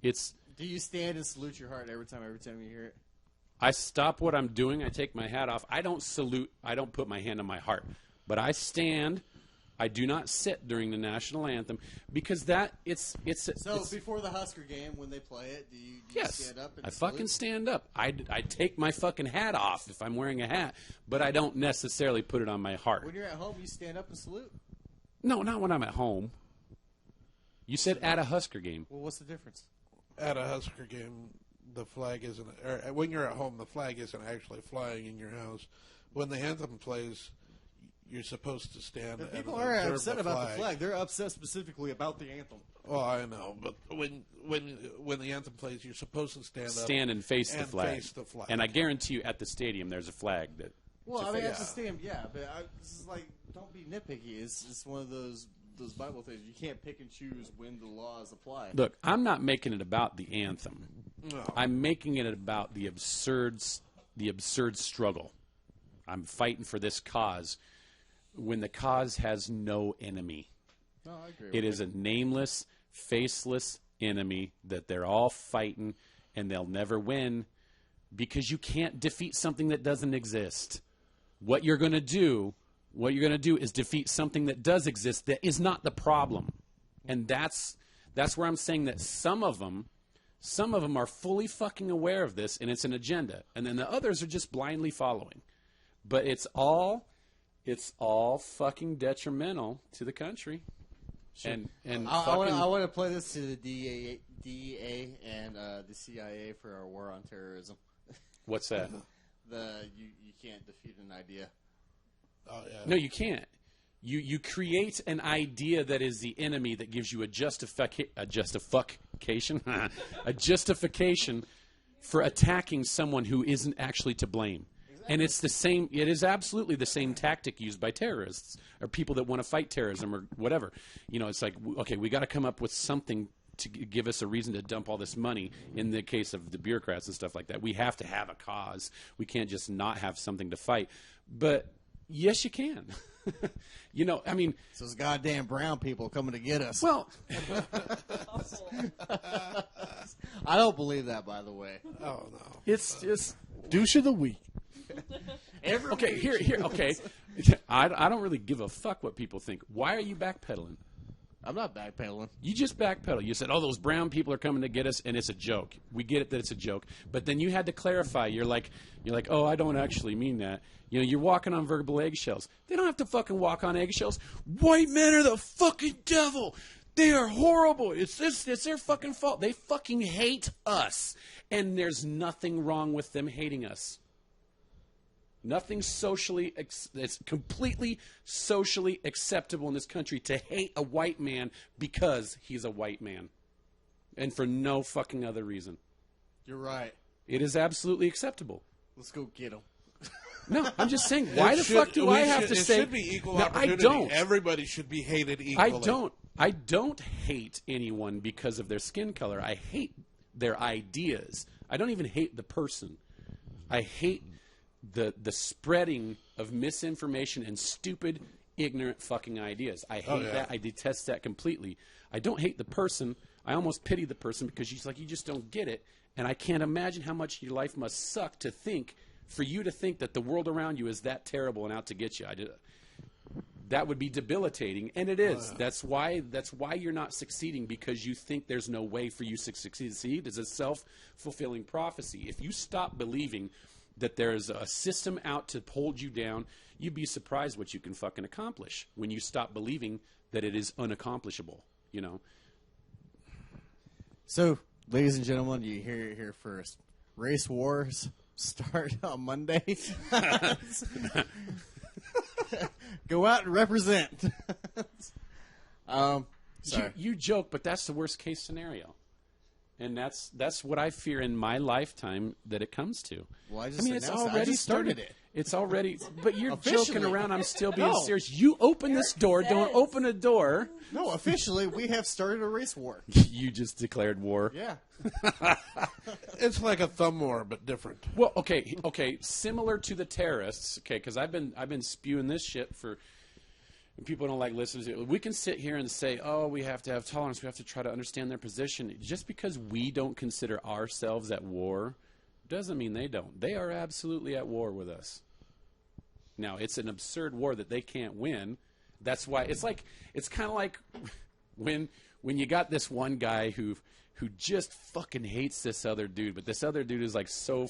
It's do you stand and salute your heart every time you hear it? I stop what I'm doing. I take my hat off. I don't salute. I don't put my hand on my heart. But I stand. I do not sit during the national anthem because it's Before the Husker game, when they play it, do you yes. stand up and I salute? fucking stand up. I take my fucking hat off if I'm wearing a hat, but I don't necessarily put it on my heart. When you're at home, you stand up and salute. No, not when I'm at home. You said at a Husker game. Well, what's the difference? At a Husker game, the flag isn't. Or when you're at home, the flag isn't actually flying in your house. When the anthem plays, you're supposed to stand. If and people are observe upset about the flag. They're upset specifically about the anthem. Well, I know, but when the anthem plays, you're supposed to stand And face the and flag. face the flag. And I guarantee you, at the stadium, there's a flag that. Well, to I mean, face. at the stadium, yeah, but this is like, don't be nitpicky. It's one of those Bible things. You can't pick and choose when the laws apply. Look, I'm not making it about the anthem. No. I'm making it about the absurd struggle. I'm fighting for this cause when the cause has no enemy. No, I agree. It is a nameless, faceless enemy that they're all fighting, and they'll never win because you can't defeat something that doesn't exist. What you're going to do is defeat something that does exist that is not the problem. And that's where I'm saying that some of them are fully fucking aware of this, and it's an agenda. And then the others are just blindly following. But it's all it's all fucking detrimental to the country. Sure. And I want to play this to the DEA and the CIA for our war on terrorism. What's that? You can't defeat an idea. Oh yeah. No, you can't. You create an idea that is the enemy that gives you a justification a justification for attacking someone who isn't actually to blame. Exactly. And it's the same. It is absolutely the same tactic used by terrorists or people that want to fight terrorism or whatever. It's like, okay, we got to come up with something to give us a reason to dump all this money. In the case of the bureaucrats and stuff like that, we have to have a cause. We can't just not have something to fight. But yes, you can. I mean, it's those goddamn brown people coming to get us. Well, I don't believe that, by the way. Oh no, it's just douche of the week. Okay, here. Okay, I don't really give a fuck what people think. Why are you backpedaling? I'm not backpedaling. You just backpedal. You said, "Oh, those brown people are coming to get us," and it's a joke. We get it that it's a joke, but then you had to clarify. You're like, "Oh, I don't actually mean that." You're walking on verbal eggshells. They don't have to fucking walk on eggshells. White men are the fucking devil. They are horrible. It's their fucking fault. They fucking hate us, and there's nothing wrong with them hating us. Nothing socially, it's completely socially acceptable in this country to hate a white man because he's a white man. And for no fucking other reason. You're right. It is absolutely acceptable. Let's go get him. No, I'm just saying, why the fuck do I have to say... It should be equal opportunity. I don't. Everybody should be hated equally. I don't hate anyone because of their skin color. I hate their ideas. I don't even hate the person. I hate the spreading of misinformation and stupid, ignorant fucking ideas. I hate that. I detest that completely. I don't hate the person. I almost pity the person because she's like, you just don't get it. And I can't imagine how much your life must suck for you to think that the world around you is that terrible and out to get you. That would be debilitating, and it is. That's why you're not succeeding, because you think there's no way for you to succeed. It's a self-fulfilling prophecy. If you stop believing that there's a system out to hold you down, you'd be surprised what you can fucking accomplish when you stop believing that it is unaccomplishable, So, ladies and gentlemen, you hear it here first. Race wars start on Monday. Go out and represent. Sorry. You joke, but that's the worst case scenario. And that's what I fear in my lifetime that it comes to. Well, it's already started it. It's already, but you're Officially. joking around. I'm still being serious. You open this door. Don't open a door. No, officially, we have started a race war. You just declared war. Yeah. It's like a thumb war, but different. Well, okay, similar to the terrorists. Okay, because I've been spewing this shit for. People don't like listening to it. We can sit here and say, oh, we have to have tolerance. We have to try to understand their position. Just because we don't consider ourselves at war doesn't mean they don't. They are absolutely at war with us. Now, it's an absurd war that they can't win. That's why it's kind of like when you got this one guy who just fucking hates this other dude, but this other dude is like so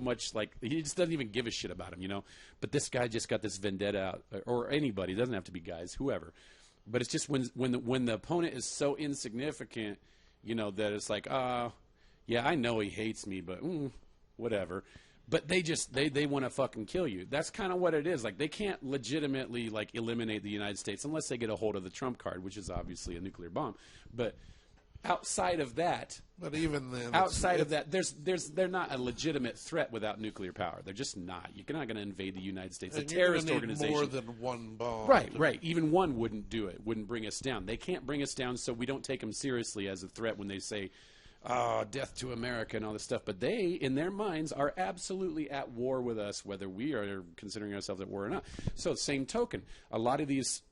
much, like, he just doesn't even give a shit about him, But this guy just got this vendetta out, or anybody. It doesn't have to be guys, whoever. But it's just when the opponent is so insignificant, that it's like, yeah, I know he hates me, but whatever. But they want to fucking kill you. That's kind of what it is. Like, they can't legitimately eliminate the United States unless they get a hold of the Trump card, which is obviously a nuclear bomb. But outside of that, but even then, they're not a legitimate threat without nuclear power. They're just not. You're not going to invade the United States. And a terrorist organization. More than one bomb. Right. Even one wouldn't do it. Wouldn't bring us down. They can't bring us down, so we don't take them seriously as a threat when they say, death to America and all this stuff. But they, in their minds, are absolutely at war with us, whether we are considering ourselves at war or not. So, same token, a lot of these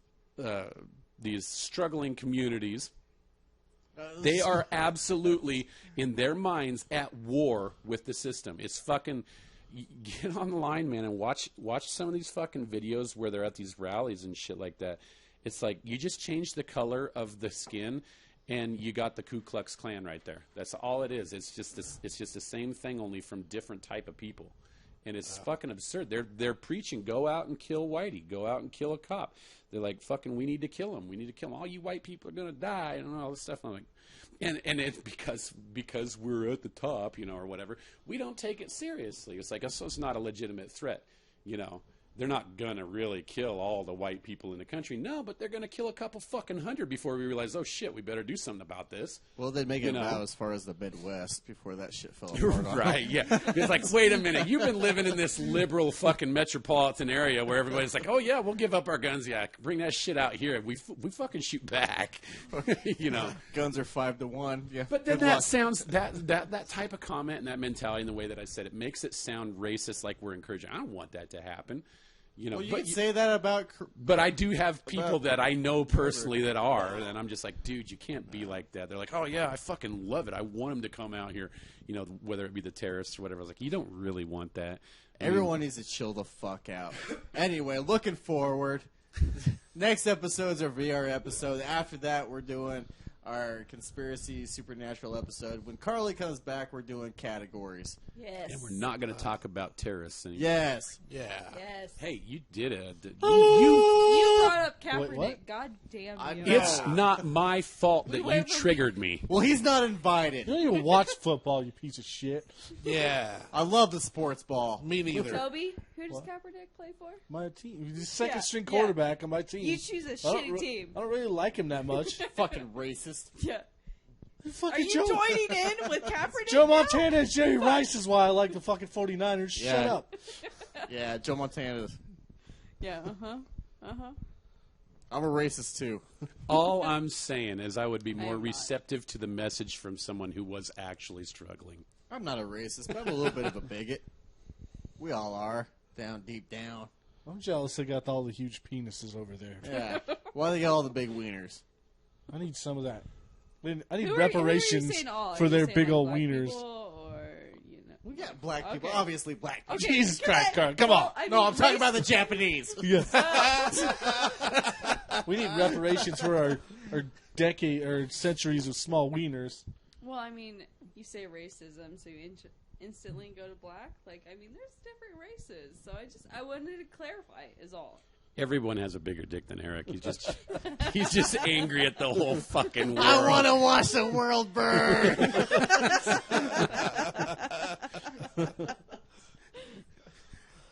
struggling communities, they are absolutely, in their minds, at war with the system. It's fucking, get on the line, man, and watch some of these fucking videos where they're at these rallies and shit like that. It's like, you just change the color of the skin, and you got the Ku Klux Klan right there. That's all it is. It's just the same thing, only from different type of people. And it's fucking absurd. They're preaching, go out and kill Whitey. Go out and kill a cop. They're like, fucking, we need to kill him. We need to kill him. All you white people are going to die and all this stuff. I'm like, and it's because we're at the top, or whatever. We don't take it seriously. It's like, so it's not a legitimate threat, They're not going to really kill all the white people in the country. No, but they're going to kill a couple fucking hundred before we realize, oh, shit, we better do something about this. Well, they'd make it now as far as the Midwest before that shit fell apart. Right, yeah. It's like, wait a minute. You've been living in this liberal fucking metropolitan area where everybody's like, oh, yeah, we'll give up our guns. Yeah, bring that shit out here. We fucking shoot back, Guns are 5-1. Yeah. But then that sounds, that type of comment and that mentality and the way that I said it makes it sound racist, like we're encouraging. I don't want that to happen. Well, you can say that about... But I do have people that I know personally that are, and I'm just like, dude, you can't be like that. They're like, oh, yeah, I fucking love it. I want them to come out here, whether it be the terrorists or whatever. I was like, you don't really want that. Everyone needs to chill the fuck out. Anyway, looking forward. Next episode's our VR episode. After that, we're doing our conspiracy supernatural episode. When Carly comes back, we're doing categories. Yes. And we're not going to talk about terrorists anymore. Yes. Yeah. Yes. Hey, you did it. You brought up Kaepernick. what? God damn you. It's not my fault that you triggered me. Well, he's not invited. You don't even watch football, you piece of shit. Yeah. I love the sports ball. Me neither. Toby, who does Kaepernick play for? My team. He's the second Yeah, string yeah. quarterback on my team. You choose a I don't shitty team. I don't really like him that much. Fucking racist. Yeah. Fucking Are you joining in with Kaepernick? Joe now? Montana and Jerry Rice is why I like the fucking 49ers. Shut Yeah. up. Yeah, Joe Montana. Yeah, uh-huh. I'm a racist, too. All I'm saying is I would be I more am not. receptive to the message from someone who was actually struggling. I'm not a racist, but I'm a little bit of a bigot. We all are, deep down. I'm jealous they got all the huge penises over there. Yeah. Why they got all the big wieners? I need some of that. I need Who are reparations you saying all? for Are you their saying, big like, old black wieners. people, or, We got black people, Okay. obviously black people. Okay, Jesus can Christ, I- Carl, come well, on. I No, mean, I'm talking race- about the Japanese. Yeah. We need reparations for our decade or centuries of small wieners. Well, I mean, you say racism, so you instantly go to black. Like, I mean, there's different races, so I wanted to clarify, is all. Everyone has a bigger dick than Eric. He's just angry at the whole fucking world. I want to watch the world burn.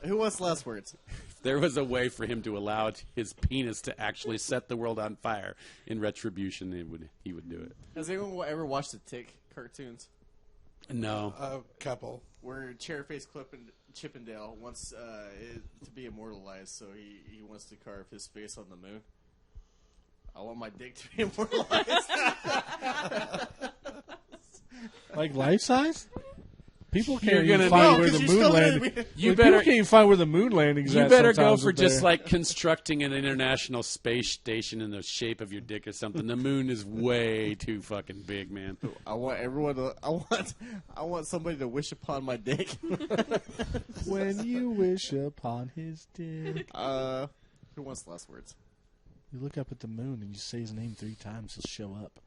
Who wants last words? If there was a way for him to allow his penis to actually set the world on fire in retribution, he would do it. Has anyone ever watched the Tick cartoons? No. A couple. Where Chairface Chippendale wants to be immortalized, so he wants to carve his face on the moon. I want my dick to be immortalized. Like life size? People You're can't gonna even find know, where 'cause the you're moon still gonna landing. be- You People better can't even find where the moon landing is. You at better go sometimes for up just there. like constructing an international space station in the shape of your dick or something. The moon is way too fucking big, man. I want everyone to. I want somebody to wish upon my dick. When you wish upon his dick. Who wants the last words? You look up at the moon and you say his name 3 times, he'll show up.